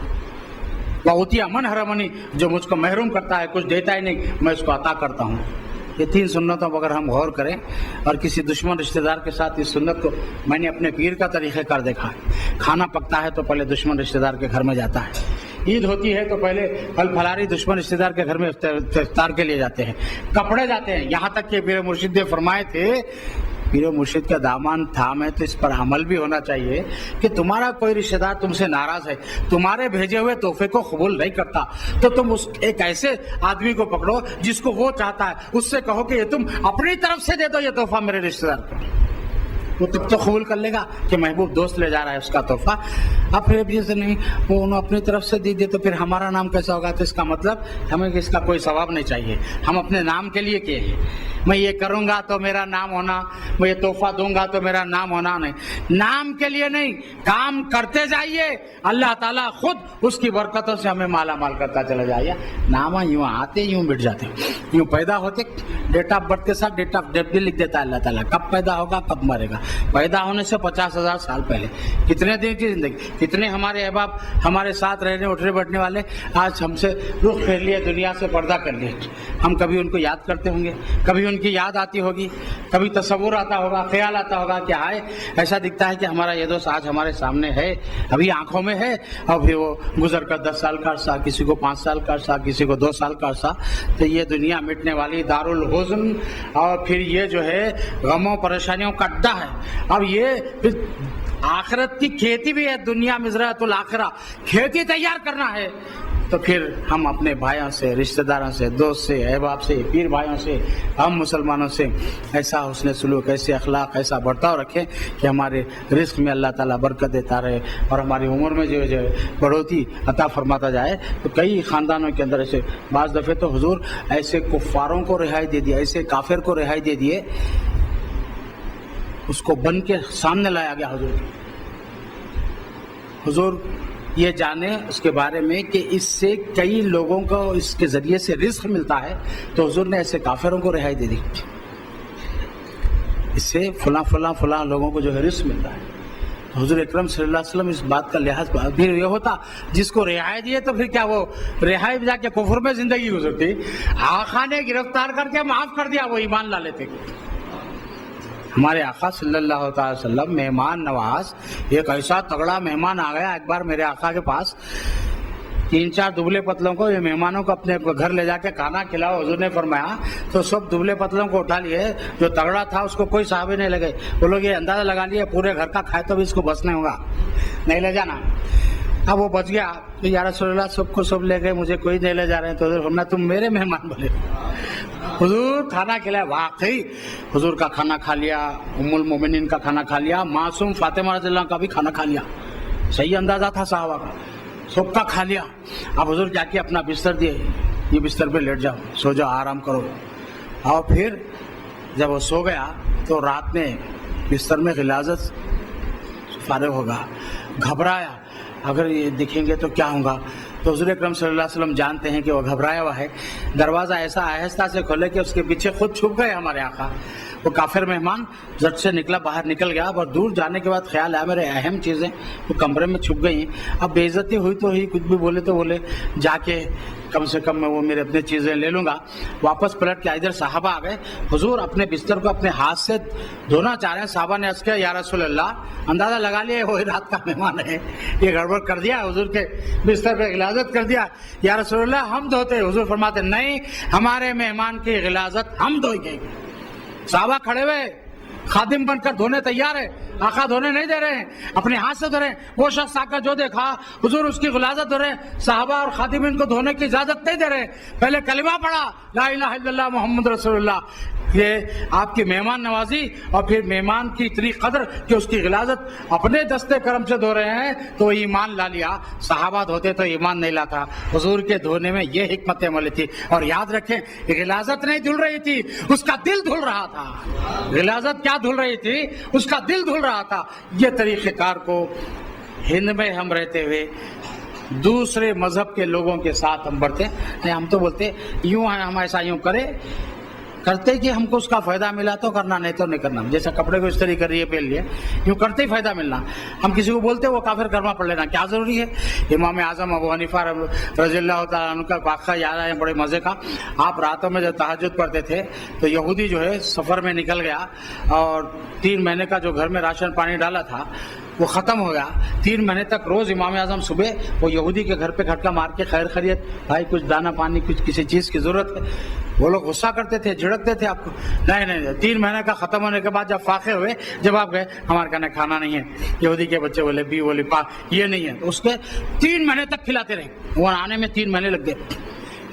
وَأُوتِیَ مَنْ حَرَمَنِی، جو مجھ کو محروم کرتا ہے کچھ دیتا ہی نہیں میں اس کو عطا کرتا ہوں۔ یہ 3 سنتوں پر اگر ہم غور کریں، اور کسی دشمن رشتہ دار کے ساتھ اس سنت کو میں نے اپنے پیر کا طریقہ کار دیکھا ہے، کھانا پکتا ہے تو پہلے دشمن رشتہ دار کے گھر میں جاتا ہے، عید ہوتی ہے تو پہلے پھل پھلاری دشمن رشتہ دار کے گھر میں افطار کے لیے جاتے ہیں، کپڑے جاتے ہیں، یہاں تک کہ پیر مرشد نے فرمائے تھے، پیر مرشد کا دامن تھام ہے تو اس پر عمل بھی ہونا چاہیے کہ تمہارا کوئی رشتہ دار تم سے ناراض ہے، تمہارے بھیجے ہوئے تحفے کو قبول نہیں کرتا، تو تم اس ایک ایسے آدمی کو پکڑو جس کو وہ چاہتا ہے، اس سے کہو کہ یہ تم اپنی طرف سے دے دو یہ تحفہ میرے رشتہ دار کو، وہ تب تو قبول کر لے گا کہ محبوب دوست لے جا رہا ہے اس کا تحفہ۔ اب پھر جیسے نہیں وہ انہوں اپنی طرف سے دے تو پھر ہمارا نام کیسا ہوگا؟ تو اس کا مطلب ہمیں اس کا کوئی ثواب نہیں چاہیے، ہم اپنے نام کے لیے کیے ہیں، میں یہ کروں گا تو میرا نام ہونا، میں یہ تحفہ دوں گا تو میرا نام ہونا، نہیں، نام کے لیے نہیں، کام کرتے جائیے، اللہ تعالیٰ خود اس کی برکتوں سے ہمیں مالا مال کرتا چلا جائے۔ نام یوں آتے یوں مٹ جاتے، یوں پیدا ہوتے ڈیٹ آف برتھ کے ساتھ ڈیٹ آف ڈیتھ بھی لکھ دیتا ہے اللہ تعالیٰ، کب پیدا ہوگا کب مرے گا، پیدا ہونے سے 50,000 سال پہلے، کتنے دن کی زندگی، کتنے ہمارے احباب ہمارے ساتھ رہنے اٹھنے بیٹھنے والے آج ہم سے رخ پھیر لیے، دنیا سے پردہ کر لیے، ہم کبھی ان کو یاد کرتے ہوں گے، کبھی ان کی یاد آتی ہوگی، کبھی تصور آتا ہوگا، خیال آتا ہوگا کہ ہائے ایسا دکھتا ہے کہ ہمارا یہ دوست آج ہمارے سامنے ہے، ابھی آنکھوں میں ہے، اور پھر وہ گزر کر 10 سال کا عرصہ، کسی کو 5 سال کا عرصہ، کسی کو 2 سال کا عرصہ، تو یہ دنیا مٹنے والی دارالحزن، اور پھر یہ جو ہے غموں پریشانیوں کا اڈا ہے۔ اب یہ آخرت کی کھیتی بھی ہے، دنیا مزرعۃ الآخرہ، کھیتی تیار کرنا ہے، تو پھر ہم اپنے بھائیوں سے، رشتہ داروں سے، دوست سے، احباب سے، پیر بھائیوں سے، ہم مسلمانوں سے ایسا حسن سلوک، ایسے اخلاق، ایسا برتاؤ رکھیں کہ ہمارے رزق میں اللہ تعالیٰ برکت دیتا رہے اور ہماری عمر میں جو بڑھوتی عطا فرماتا جائے۔ تو کئی خاندانوں کے اندر ایسے بعض دفعے تو حضور ایسے کفاروں کو رہائی دے دیے، ایسے کافر کو رہائی دے دیے، اس کو بن کے سامنے لایا گیا حضور یہ جانے اس کے بارے میں کہ اس سے کئی لوگوں کو اس کے ذریعے سے رزق ملتا ہے، تو حضور نے ایسے کافروں کو رہائی دے دی، اس سے فلاں لوگوں کو جو ہے رزق ملتا ہے۔ حضور اکرم صلی اللہ علیہ وسلم اس بات کا لحاظ پھر یہ ہوتا جس کو رہائی دیے تو پھر کیا وہ رہائی جا کے کفر میں زندگی گزرتی، آقا نے گرفتار کر کے معاف کر دیا وہ ایمان لا لیتے۔ ہمارے آقا صلی اللہ تعالی وسلم مہمان نواز، ایک ایسا تگڑا مہمان آ گیا ایک بار میرے آقا کے پاس، 3-4 دبلے پتلوں کو، یہ مہمانوں کو اپنے گھر لے جا کے کھانا کھلاؤ، حضور نے فرمایا، تو سب دبلے پتلوں کو اٹھا لیے، جو تگڑا تھا اس کو کوئی صحابی نہیں لگے، وہ لوگ یہ اندازہ لگا لیے پورے گھر کا کھائے تو بھی اس کو بس نہیں ہوگا، نہیں لے جانا۔ اب وہ بچ گیا، یا رسول اللہ سب کو سب لے گئے، مجھے کوئی نہیں لے جا رہے ہیں، تو حضور فرمایا تم میرے مہمان بولے، حضور کھانا کھلایا، واقعی حضور کا کھانا کھا لیا، ام المومنین کا کھانا کھا لیا، معصوم فاطمہ رضی اللہ عنہ کا بھی کھانا کھا لیا، صحیح اندازہ تھا صحابہ کا، سب کا کھا لیا۔ اب حضور جا کے اپنا بستر دیے، یہ بستر پہ لیٹ جاؤ، سو جاؤ، آرام کرو۔ اور پھر جب وہ سو گیا تو رات میں بستر میں غلاظت فارغ ہوگا، گھبرایا، اگر یہ دیکھیں گے تو کیا ہوگا، تو حضور اکرم صلی اللہ علیہ وسلم جانتے ہیں کہ وہ گھبرایا ہوا ہے، دروازہ ایسا آہستہ سے کھولے کہ اس کے پیچھے خود چھپ گئے ہمارے آقا۔ وہ کافر مہمان جٹ سے نکلا، باہر نکل گیا، اور دور جانے کے بعد خیال آیا میرے اہم چیزیں وہ کمرے میں چھپ گئی ہیں، اب بے عزتی ہوئی تو ہی، کچھ بھی بولے تو بولے، جا کے کم سے کم میں وہ میرے اپنے چیزیں لے لوں گا۔ واپس پلٹ کے ادھر صحابہ آ گئے، حضور اپنے بستر کو اپنے ہاتھ سے دھونا چاہ رہے ہیں، صحابہ نے عرض کیا یا رسول اللہ، اندازہ لگا لیا وہی رات کا مہمان ہے، یہ گڑبڑ کر دیا، حضور کے بستر پہ غلاظت کر دیا، یا رسول اللہ ہم دھوتے، حضور فرماتے نہیں، ہمارے مہمان کی غلاظت ہم دھوئیں گے۔ صحابہ کھڑے ہوئے، خادم بن کر دھونے تیار ہے، آقا دھونے نہیں دے رہے ہیں، اپنے ہاتھ سے دھو رہے ہیں۔ وہ شخص آ کر جو دیکھا حضور اس کی غلاظت دھو رہے ہیں، صحابہ اور خادمین کو دھونے کی اجازت نہیں دے رہے، پہلے کلمہ پڑھا لا الہ الا اللہ محمد رسول اللہ، یہ آپ کی مہمان نوازی اور پھر مہمان کی اتنی قدر کہ اس کی غلاظت اپنے دستے کرم سے دھو رہے ہیں تو ایمان لا لیا۔ صحابہ دھوتے تو ایمان نہیں لاتا، حضور کے دھونے میں یہ حکمت عملی تھی۔ اور یاد رکھیں غلاظت نہیں دھل رہی تھی، اس کا دل دھل رہا تھا۔ غلاظت کیا دھل رہی تھی؟ اس کا دل دھل رہا تھا۔ یہ طریقہ کار کو ہند میں ہم رہتے ہوئے دوسرے مذہب کے لوگوں کے ساتھ ہم بڑھتے ہیں، ہم تو بولتے یوں ہیں، ہم ایسا یوں کرے، کرتے کہ ہم کو اس کا فائدہ ملا تو کرنا, نہیں تو نہیں کرنا. جیسا کپڑے کو استری کر رہی ہے پہن لیے, یوں کرتے ہی فائدہ ملنا. ہم کسی کو بولتے وہ کافر کلمہ پڑھ لینا کیا ضروری ہے؟ امام اعظم ابو حنیفہ رضی اللہ تعالیٰ عنہ کا واقعہ یاد آیا بڑے مزے کا. آپ راتوں میں جب تہجد پڑھتے تھے تو یہودی جو ہے سفر میں نکل گیا اور 3 مہینے کا جو گھر میں راشن پانی ڈالا تھا وہ ختم ہو گیا. 3 مہینے تک روز امام اعظم صبح وہ یہودی کے گھر پہ کھٹکا مار کے خیر خیریت بھائی کچھ دانا پانی کچھ کسی چیز کی ضرورت ہے. وہ لوگ غصہ کرتے تھے, جھڑکتے تھے آپ کو. نہیں 3 مہینے کا ختم ہونے کے بعد جب فاقے ہوئے, جب آپ گئے ہمارے کہنے کھانا نہیں ہے. یہودی کے بچے بولے بی بولے پا یہ نہیں ہے. تو اس کے 3 مہینے تک کھلاتے رہے. وہ آنے میں 3 مہینے لگ گئے.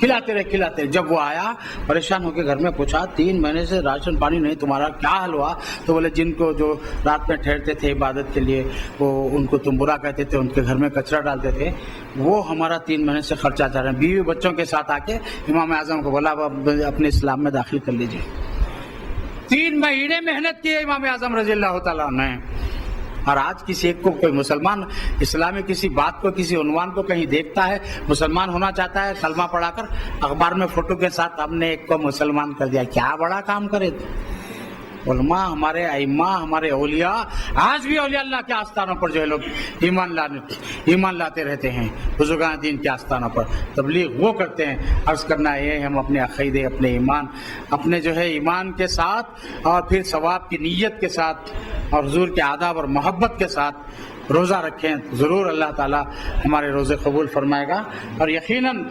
کھلاتے رہے. جب وہ آیا پریشان ہو کے گھر میں پوچھا 3 مہینے سے راشن پانی نہیں, تمہارا کیا حل ہوا؟ تو بولے جن کو جو رات میں ٹھہرتے تھے عبادت کے لیے وہ ان کو تم برا کہتے تھے, ان کے گھر میں کچرا ڈالتے تھے, وہ ہمارا 3 مہینے سے خرچہ چاہ رہے ہیں. بیوی بچوں کے ساتھ آ کے امام اعظم کو بولا اب اپنے اسلام میں داخل کر لیجیے. 3 مہینے محنت کی ہے امام اعظم رضی اللہ تعالیٰ نے. اور آج کسی ایک کو کوئی مسلمان اسلامی کسی بات کو کسی عنوان کو کہیں دیکھتا ہے, مسلمان ہونا چاہتا ہے, کلمہ پڑھا کر اخبار میں فوٹو کے ساتھ ہم نے ایک کو مسلمان کر دیا. کیا بڑا کام کرے تھے علماء, ہمارے ائمہ, ہمارے اولیاء. آج بھی اولیاء اللہ کے آستانوں پر جو ہے لوگ ایمان لاتے رہتے ہیں. بزرگان دین کے آستانوں پر تبلیغ وہ کرتے ہیں. عرض کرنا یہ ہے ہم اپنے عقیدے, اپنے ایمان, اپنے جو ہے ایمان کے ساتھ اور پھر ثواب کی نیت کے ساتھ اور حضور کے آداب اور محبت کے ساتھ روزہ رکھیں, ضرور اللہ تعالیٰ ہمارے روزے قبول فرمائے گا. اور یقیناً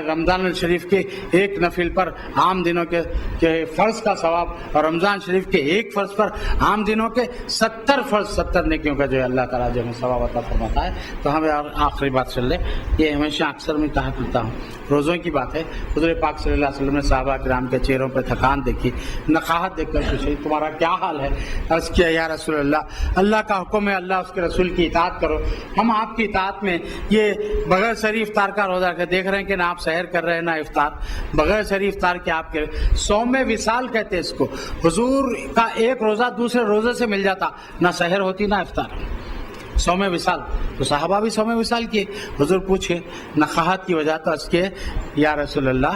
رمضان الشریف کے ایک نفل پر عام دنوں کے فرض کا ثواب اور رمضان شریف کے ایک فرض پر عام دنوں کے 70 نیکیوں کا جو ہے اللہ تعالیٰ جو ہے ثواب عطا فرماتا ہے. تو ہمیں آخری بات چل لے, یہ ہمیشہ اکثر میں کہا کرتا ہوں, روزوں کی بات ہے. حضور پاک صلی اللہ علیہ وسلم نے صحابہ کرام کے چہروں پہ تھکان دیکھی, نقاہت دیکھ کر پوچھی تمہارا کیا حال ہے؟ عرض کیا یا رسول اللہ کا حکم ہے, اللہ اس کے رسول کی اطاعت کرو. ہم آپ کی اطاعت میں یہ بغیر سحری افطار کا روزہ رکھے, دیکھ رہے ہیں کہ نہ آپ سحر کر رہے ہیں نہ افطار, بغیر سحری افطار کے آپ کے صوم وصال کہتے ہیں اس کو. حضور کا ایک روزہ دوسرے روزے سے مل جاتا, نہ سحر ہوتی نہ افطار. صوم وصال تو صحابہ بھی صوم وصال کیے. حضور پوچھے نقاہت کی وجہ, تو اس کے یا رسول اللہ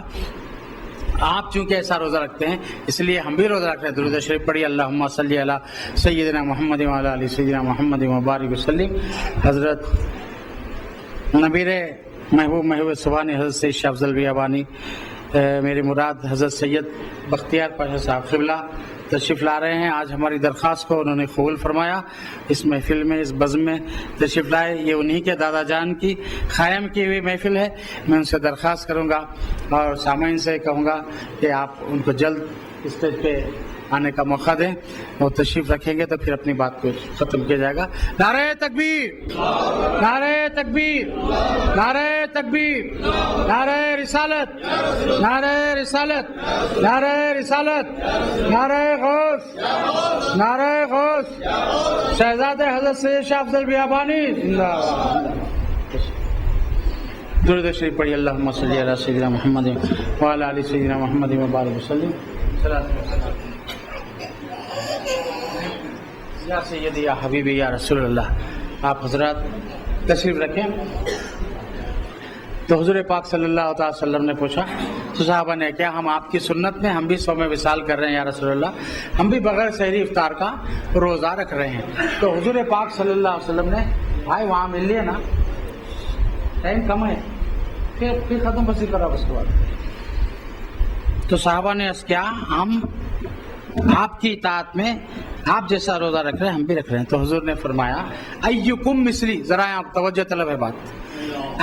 آپ چونکہ ایسا روزہ رکھتے ہیں اس لیے ہم بھی روزہ رکھ رہے ہیں. درود شریف پڑھی, اللہم صلی علی سیدنا محمد وعلی آل سیدنا محمد وبارک وسلم. حضرت نبیر محبوب سبحانی حضرت سید شاہ افضل بیابانی, میری مراد حضرت سید بختیار پاشا صاحب قبلہ تشریف لا رہے ہیں. آج ہماری درخواست کو انہوں نے قبول فرمایا, اس محفل میں اس بزم میں تشریف لائے. یہ انہی کے دادا جان کی قائم کی ہوئی محفل ہے. میں ان سے درخواست کروں گا اور سامعین سے کہوں گا کہ آپ ان کو جلد اسٹیج پہ آنے کا موقع دیں. وہ تشریف رکھیں گے تو پھر اپنی بات کو ختم کیا جائے گا. نعرہ تکبیر, نعرہ تکبیر, نعرہ تکبیر, نعرہ رسالت, نعرہ رسالت, نعرہ رسالت, نعرہ غوث, نعرہ غوث. شہزادہ حضرت سید شاہ افضل بیابانی زندہ باد. درود شریف پڑھی, اللہم صلی علی سیدنا محمد وعلی آل سیدنا محمد وبارک وسلم. یا سیدی یا حبیبی یا رسول اللہ. آپ حضرات تشریف رکھیں. تو حضور پاک صلی اللہ تعالی وسلم نے پوچھا تو صحابہ نے کیا ہم آپ کی سنت میں ہم بھی صوم وصال کر رہے ہیں یا رسول اللہ, ہم بھی بغیر سحری افطار کا روزہ رکھ رہے ہیں. تو حضور پاک صلی اللہ علیہ وسلم نے بھائی وہاں مل لیے نا, ٹائم کم ہے, پھر ختم بسی کرا اس کے بعد. تو صحابہ نے اس کیا ہم آپ کی اطاعت میں آپ جیسا روزہ رکھ رہے ہیں ہم بھی رکھ رہے ہیں. تو حضور نے فرمایا ایکم مثلی, ذرا آپ توجہ طلب ہے بات,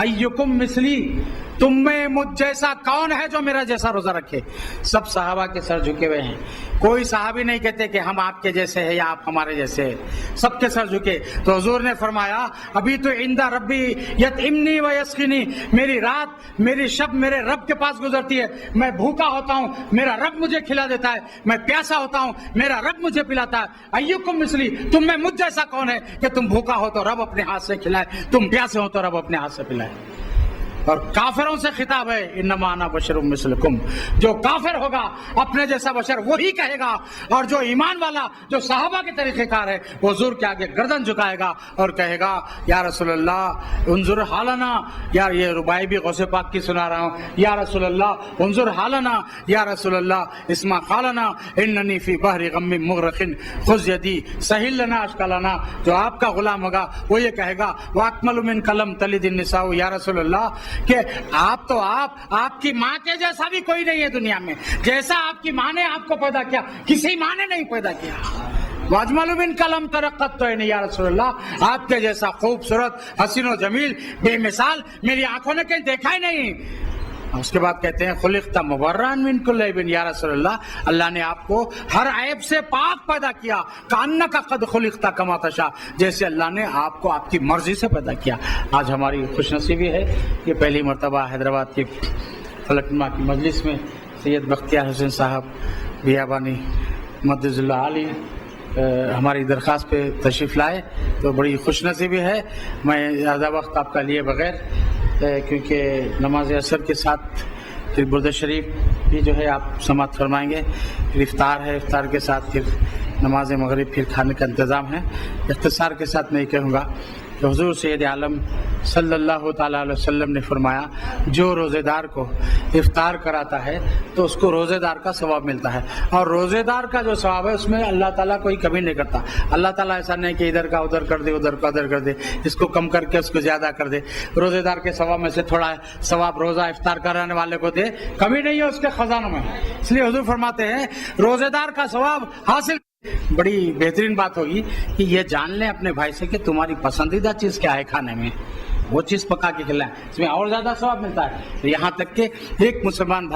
ایکم مثلی, تم میں مجھ جیسا کون ہے جو میرا جیسا روزہ رکھے؟ سب صحابہ کے سر جھکے ہوئے ہیں, کوئی صحابی نہیں کہتے کہ ہم آپ کے جیسے ہیں یا آپ ہمارے جیسے ہیں, سب کے سر جھکے. تو حضور نے فرمایا ابھی تو عند ربی یطعمنی و یسقینی, میری رات میری شب میرے رب کے پاس گزرتی ہے, میں بھوکا ہوتا ہوں میرا رب مجھے کھلا دیتا ہے, میں پیاسا ہوتا ہوں میرا رب مجھے پلاتا ہے. ایکم مثلی, تم میں مجھ جیسا کون ہے کہ تم بھوکا ہو تو رب اپنے ہاتھ سے کھلائے, تم پیاسے ہو تو رب اپنے ہاتھ سے پلائے. اور کافروں سے خطاب ہے انما انا بشر مثلکم، جو کافر ہوگا اپنے جیسا بشر وہی کہے گا، اور جو ایمان والا جو صحابہ کے طریقہ کار ہے وہ حضور کے آگے گردن جھکائے گا اور کہے گا یا رسول اللہ انظر حالنا، یار یہ ربائی بھی غوث پاک کی سنا رہا ہوں، یا رسول اللہ انظر حالنا، یا رسول اللہ اسمع قالنا اننی فی بحر غم مغرق خذ یدی سہل لنا اشکالنا۔ جو آپ کا غلام ہوگا وہ یہ کہے گا واکمل من کلم تلد النساء، یا رسول اللہ کہ آپ تو آپ کی ماں کے جیسا بھی کوئی نہیں ہے دنیا میں، جیسا آپ کی ماں نے آپ کو پیدا کیا کسی ماں نے نہیں پیدا کیا۔ واجمل من کلم ترقت تو نہیں، یا رسول اللہ آپ کے جیسا خوبصورت حسین و جمیل بے مثال میری آنکھوں نے کہیں دیکھا ہی نہیں۔ اس کے بعد کہتے ہیں خلقت مبرئا من کل عیب، یا رسول اللہ اللہ نے آپ کو ہر عیب سے پاک پیدا کیا، کانک قد خلقت کما تشاء، جیسے اللہ نے آپ کو آپ کی مرضی سے پیدا کیا۔ آج ہماری خوش نصیبی ہے کہ پہلی مرتبہ حیدرآباد کی فلک نما کی مجلس میں سید بختیار حسین صاحب بیابانی مدذ اللہ علی ہماری درخواست پہ تشریف لائے، تو بڑی خوش نصیبی ہے۔ میں زیادہ وقت آپ کا لیے بغیر، کیونکہ نماز عصر کے ساتھ پھر برد شریف بھی جو ہے آپ سماعت فرمائیں گے، پھر افطار ہے، افطار کے ساتھ پھر نماز مغرب پھر کھانے کا انتظام ہے۔ اختصار کے ساتھ میں یہ کہوں گا کہ حضور سید عالم صلی اللہ تعالیٰ علیہ وسلم نے فرمایا جو روزے دار کو افطار کراتا ہے تو اس کو روزے دار کا ثواب ملتا ہے، اور روزے دار کا جو ثواب ہے اس میں اللہ تعالیٰ کوئی کمی نہیں کرتا۔ اللہ تعالیٰ ایسا نہیں کہ ادھر کا ادھر کر دے، ادھر کا ادھر کر دے، اس کو کم کر کے اس کو زیادہ کر دے۔ روزے دار کے ثواب میں سے تھوڑا ثواب روزہ افطار کرانے والے کو دے، کمی نہیں ہے اس کے خزانوں میں۔ اس لیے حضور فرماتے ہیں روزے دار کا ثواب حاصل۔ بڑی بہترین بات ہوگی کہ یہ جان لیں اپنے بھائی سے کہ تمہاری پسندیدہ چیز کیا ہے کھانے میں، وہ چیز پکا کے کھلائیں، اس میں اور زیادہ ثواب ملتا ہے۔ یہاں تک کہ ایک مسلمان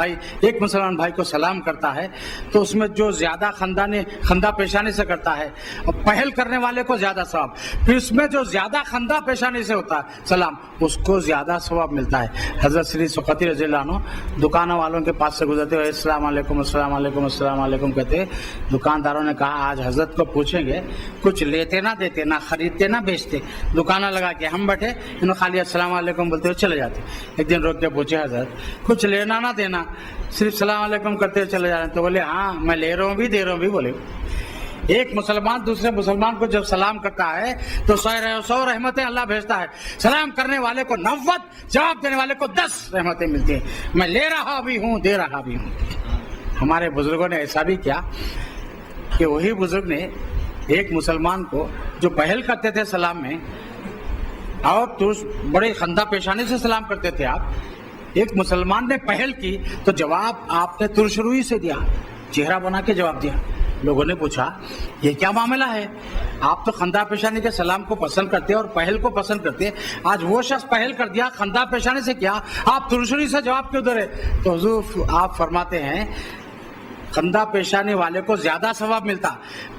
بھائی کو سلام کرتا ہے تو اس میں جو زیادہ خندہ پیشانی سے کرتا ہے اور پہل کرنے والے کو زیادہ ثواب، پھر اس میں جو زیادہ خندہ پیشانی سے ہوتا ہے سلام اس کو زیادہ ثواب ملتا ہے۔ حضرت سری سقطی رضی اللہ عنہ دکانوں والوں کے پاس سے گزرتے ہوئے السلام علیکم السلام علیکم السلام علیکم کہتے، دکانداروں نے کہا آج حضرت کو پوچھیں گے کچھ لیتے نہ دیتے، نہ خریدتے نہ بیچتے، دکانیں لگا کے ہم بیٹھے انہوں خالی السلام علیکم بولتے ہوئے چلے جاتے۔ ایک دن روک کے پوچھے حضرت کچھ لینا نہ دینا، صرف السلام علیکم کرتے ہوئے چلے جا رہے ہیں؟ تو بولے ہاں میں لے رہا ہوں بھی دے رہا ہوں بھی۔ بولے ایک مسلمان دوسرے مسلمان کو جب سلام کرتا ہے تو 100 رحمتیں اللہ بھیجتا ہے، سلام کرنے والے کو 90، جواب دینے والے کو 10 رحمتیں ملتی ہیں۔ میں لے رہا بھی ہوں دے رہا بھی ہوں۔ ہمارے بزرگوں نے ایسا بھی کیا کہ وہی بزرگ نے ایک مسلمان کو جو پہل کرتے تھے سلام میں اور تو بڑے خندہ پیشانی سے سلام کرتے تھے آپ، ایک مسلمان نے پہل کی تو جواب آپ نے ترشروئی سے دیا، چہرہ بنا کے جواب دیا۔ لوگوں نے پوچھا یہ کیا معاملہ ہے، آپ تو خندہ پیشانی کے سلام کو پسند کرتے اور پہل کو پسند کرتے، آج وہ شخص پہل کر دیا خندہ پیشانی سے کیا، آپ ترشروئی سے جواب کیوں دے رہے؟ تو حضور آپ فرماتے ہیں خندہ پیشانی والے کو زیادہ ثواب ملتا،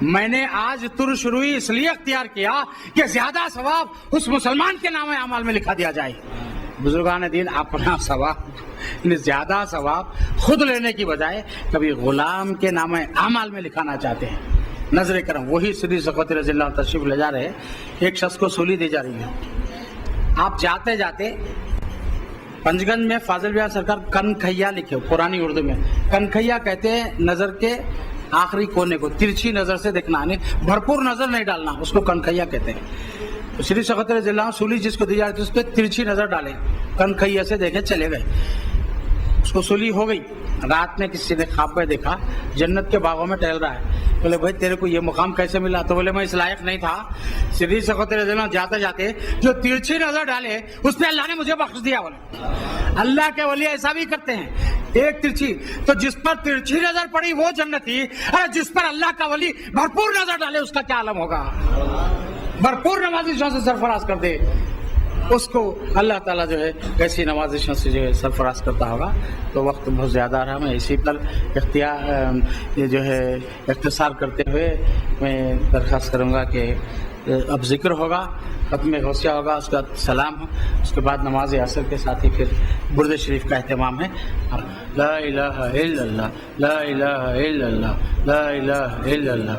میں نے آج ترشروئی اس لیے اختیار کیا کہ زیادہ ثواب اس مسلمان کے نام اعمال میں لکھا دیا جائے۔ بزرگان دین اپنا ثواب یعنی زیادہ ثواب خود لینے کی بجائے کبھی غلام کے نام اعمال میں لکھانا چاہتے ہیں۔ نظر کرم وہی سری سقوط رضی اللہ عنہ تشریف لے جا رہے، ایک شخص کو سولی دی جا رہی ہے، آپ جاتے جاتے پنجگنج میں فاضل بیان سرکار کنکھیا لکھے پرانی اردو میں، کنکھیا کہتے ہیں نظر کے آخری کونے کو، ترچھی نظر سے دیکھنا، بھرپور نظر نہیں ڈالنا، اس کو کنکھیا کہتے ہیں۔ تو شری سقوط رضی اللہ عنہ سولی جس کو دی جاتی ہے اس پہ ترچھی نظر ڈالے، کنکھیا سے دیکھے چلے گئے، اس کو سولی ہو گئی۔ رات میں کسی نے خواب میں دیکھا جنت کے باغوں میں ٹہل رہا ہے، بولے بھائی تیرے کو یہ مقام کیسے ملا؟ تو بولے میں اس لائق نہیں تھا۔ سری سقوط رضی اللہ عنہ جاتے جاتے جو ترچھی نظر ڈالے اس پہ اللہ نے مجھے بخش دیا۔ بولے اللہ کے ولی ایسا بھی کرتے ہیں، ایک ترچھی تو جس پر ترچھی نظر پڑی وہ جنتی، اور جس پر اللہ کا ولی بھرپور نظر ڈالے اس کا کیا عالم ہوگا، بھرپور نوازشوں سے سرفراز کر دے اس کو اللہ تعالیٰ جو ہے ایسی نوازشوں سے جو ہے سرفراز کرتا ہوگا۔ تو وقت بہت زیادہ رہا، میں اسی پر جو ہے اختصار کرتے ہوئے میں درخواست کروں گا کہ اب ذکر ہوگا، ختم غوثیہ ہوگا، اس کا سلام ہے، اس کے بعد نماز عصر کے ساتھ ہی پھر برد شریف کا اہتمام ہے۔ لا الہ الا اللہ لا الہ الا اللہ لا الہ الا اللہ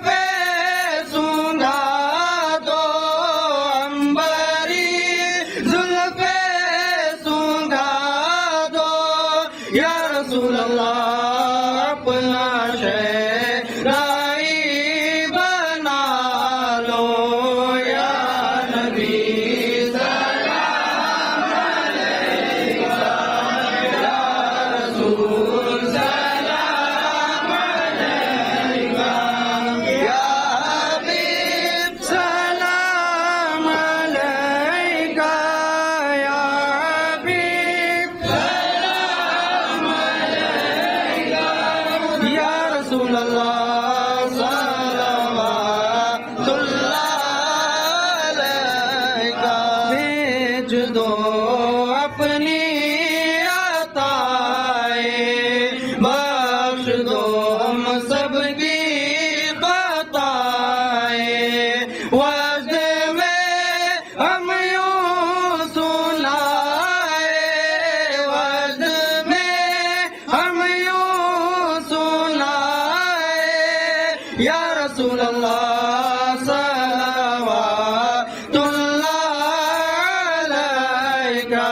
اپنی عطائیں، بخش دو ہم سب کی خطائیں، وجد میں ہم یوں سنائے، وجد میں ہم یوں سنائے، یا رسول اللہ صلوات اللہ علیکہ،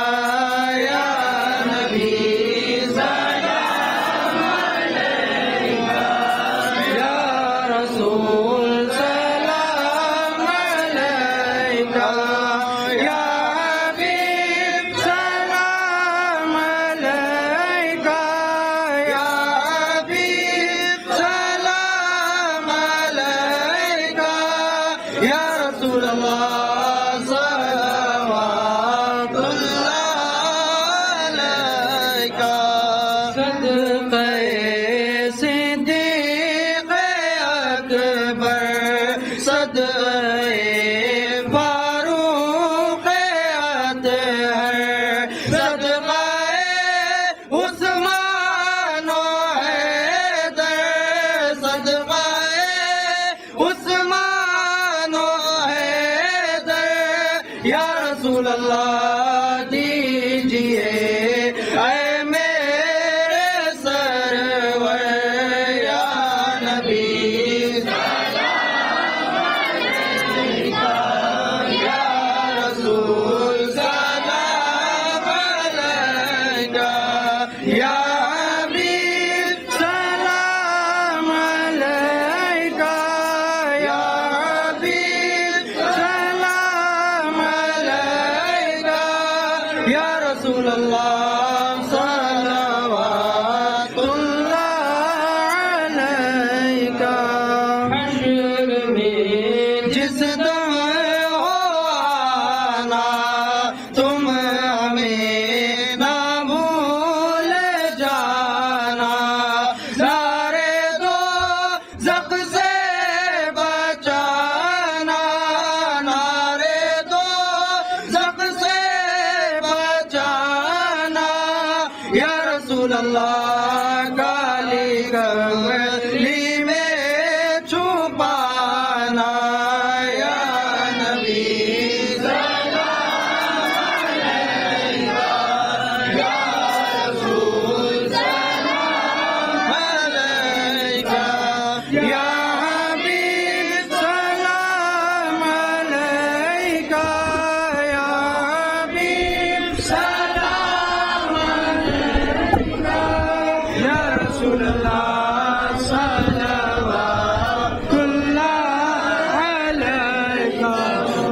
یا نبی سلام علیکہ، یا رسول سلام علیکہ، یا حبیب سلام علیکہ، یا حبیب سلام علیکہ، یا رسول اللہ صلوات اللہ علیکہ، صدقہ صدیق اکبر، صدقہ فاروق اطہر، صدقہ عثمان و حیدر، صدقہ عثمان و حیدر، یا رسول اللہ دیجئے اے میرے سرور، یا نبی سلام علیکہ، یا رسول سلام علیکہ، یا حبیب سلام علیکہ، یا حبیب سلام علیکہ، یا رسول اللہ صلوات اللہ علیکہ، حشر میں جس دم ہو آنا، تم ہمیں نہ بھول جانا، سارے دوزخ سے بچانا، نارے دوزخ سے بچانا، یا رسول اللہ کالی کملی میں چھپانا، یا نبی سلام علیکہ، یا رسول سلام علیکہ، یا حبیب سلام علیکہ، یا حبیب سلام علیکہ، یا رسول اللہ صلوات اللہ علیکہ،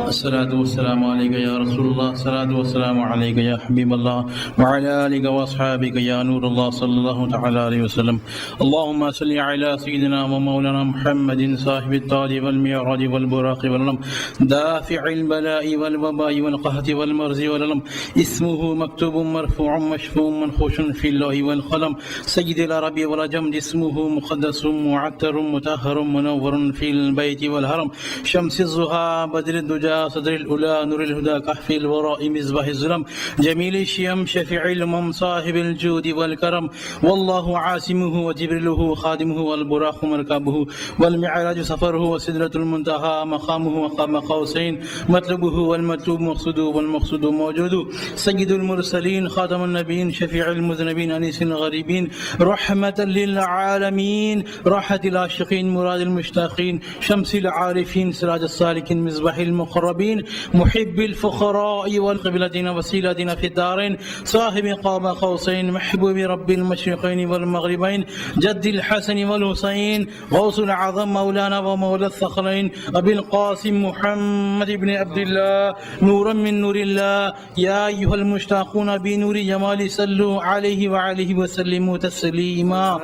الصلاة والسلام عليك يا رسول الله، الصلاة والسلام عليك يا حبيب الله، وعلى آلك وأصحابك يا نور الله صلى الله تعالى عليه وسلم. اللهم صل على سيدنا ومولانا محمد صاحب التاج والمعراج والبراق والعلم، دافع البلاء والوباء والقهط والمرز والألم، اسمه مكتوب مرفوع مشفوع منخوش في اللوح والقلم، سيد العرب والعجم، اسمه مقدس معتر مطهر منور في البيت والهرم، شمس الضحى بدر الدجى صدر الأولى نور الهدى كهف الوراء مصباح الظلم، جميل الشيم شفيع الأمم صاحب الجود والكرم، والله عاصمه وجبريله خادمه والبراق مركبه والمعراج سفره وسدرة المنتهى مقامه وقام قوسين، مطلبه والمطلوب مقصوده والمقصود موجود، سيد المرسلين خاتم النبيين شفيع المذنبين أنيس الغريبين، رحمة للعالمين راحة العاشقين مراد المشتاقين، شمس العارفين سراج السالكين مصباح المقربين، محب الفقراء والقبلتين وسيلتنا في الدارين، صاحب قاب قوسين، محبوب رب المشرقين والمغربين، جد الحسن والحسين، غوث العظم مولانا ومولى الثقلين، أبي القاسم محمد بن عبد الله، نورا من نور الله، يا أيها المشتاقون بنور جمال صلوا عليه وعليه وسلموا تسليما.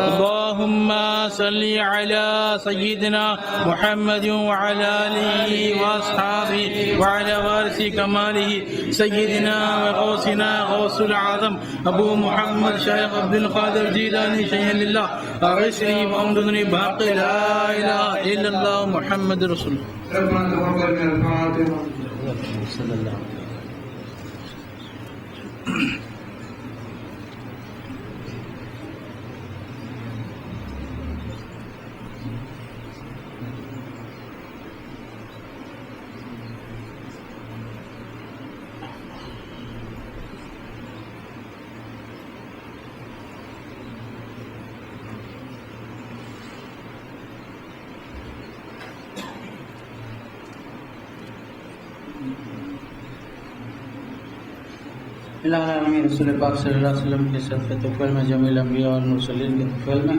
اللهم صل على سيدنا محمد وعلى آله وأصحابه وعلى وارث كماله سيدنا وغوثنا غوث العظم أبو محمد شيخ عبد القادر جيلاني شيئا لله أغثني وأمددني باقي لا إله إلا الله محمد رسول الله. العالمین رسول پاک صلی اللہ علیہ وسلم کے صدقے طفیل میں جمیل انبیاء اور مرسلین کے طفیل میں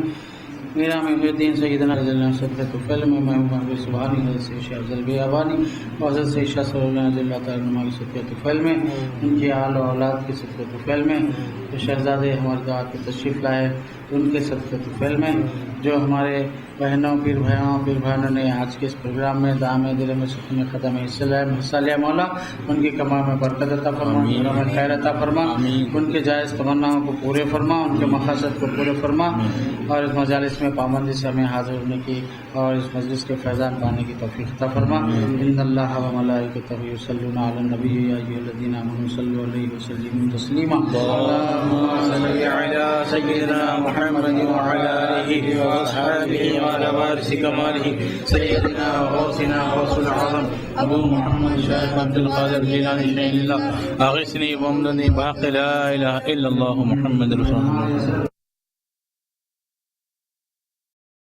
میرا محدین سیدنا رضی اللہ عنہ صدقے طفیل میں محمد سبحانی حضرت سے شیخ افضل بیابانی اور حضرت سے شاہ صلی اللہ رضی اللہ تعالیٰ عنہ کے صدقے طفیل میں ان کے آل و اولاد کے صدقے طفیل میں جو شہزادے ہمارے دعوت پہ تشریف لائے ان کے صدقے طفیل میں جو ہمارے بہنوں پیر بھائیوں نے آج کے اس پروگرام میں دام دل میں سکون قدم حصہ لیا مولا ان کی کمائی میں برکت عطا فرما، گھروں میں خیر عطا فرما، ان کے جائز تمناؤں کو پورے فرما، ان کے مقاصد کو پورے فرما، اور اس مجالس میں پابندی سے ہمیں حاضر ہونے کی اور اس مجلس کے فیضان پانے کی توفیق عطا فرما۔ ان اللہ و ملائکتہ یصلون علی النبی یا ایھا الذین آمنوا صلوا علیہ وسلموا تسلیما۔ اللهم صل علی سیدنا محمد وعلى آلہ وأصحابہ وعلى وارث كماله سيدنا وغوثنا غوث العظم ابو محمد شیخ عبد القادر جیلانی شیخ اللہ اغثنی وامددنی بحق لا الہ الا اللہ محمد رسول اللہ۔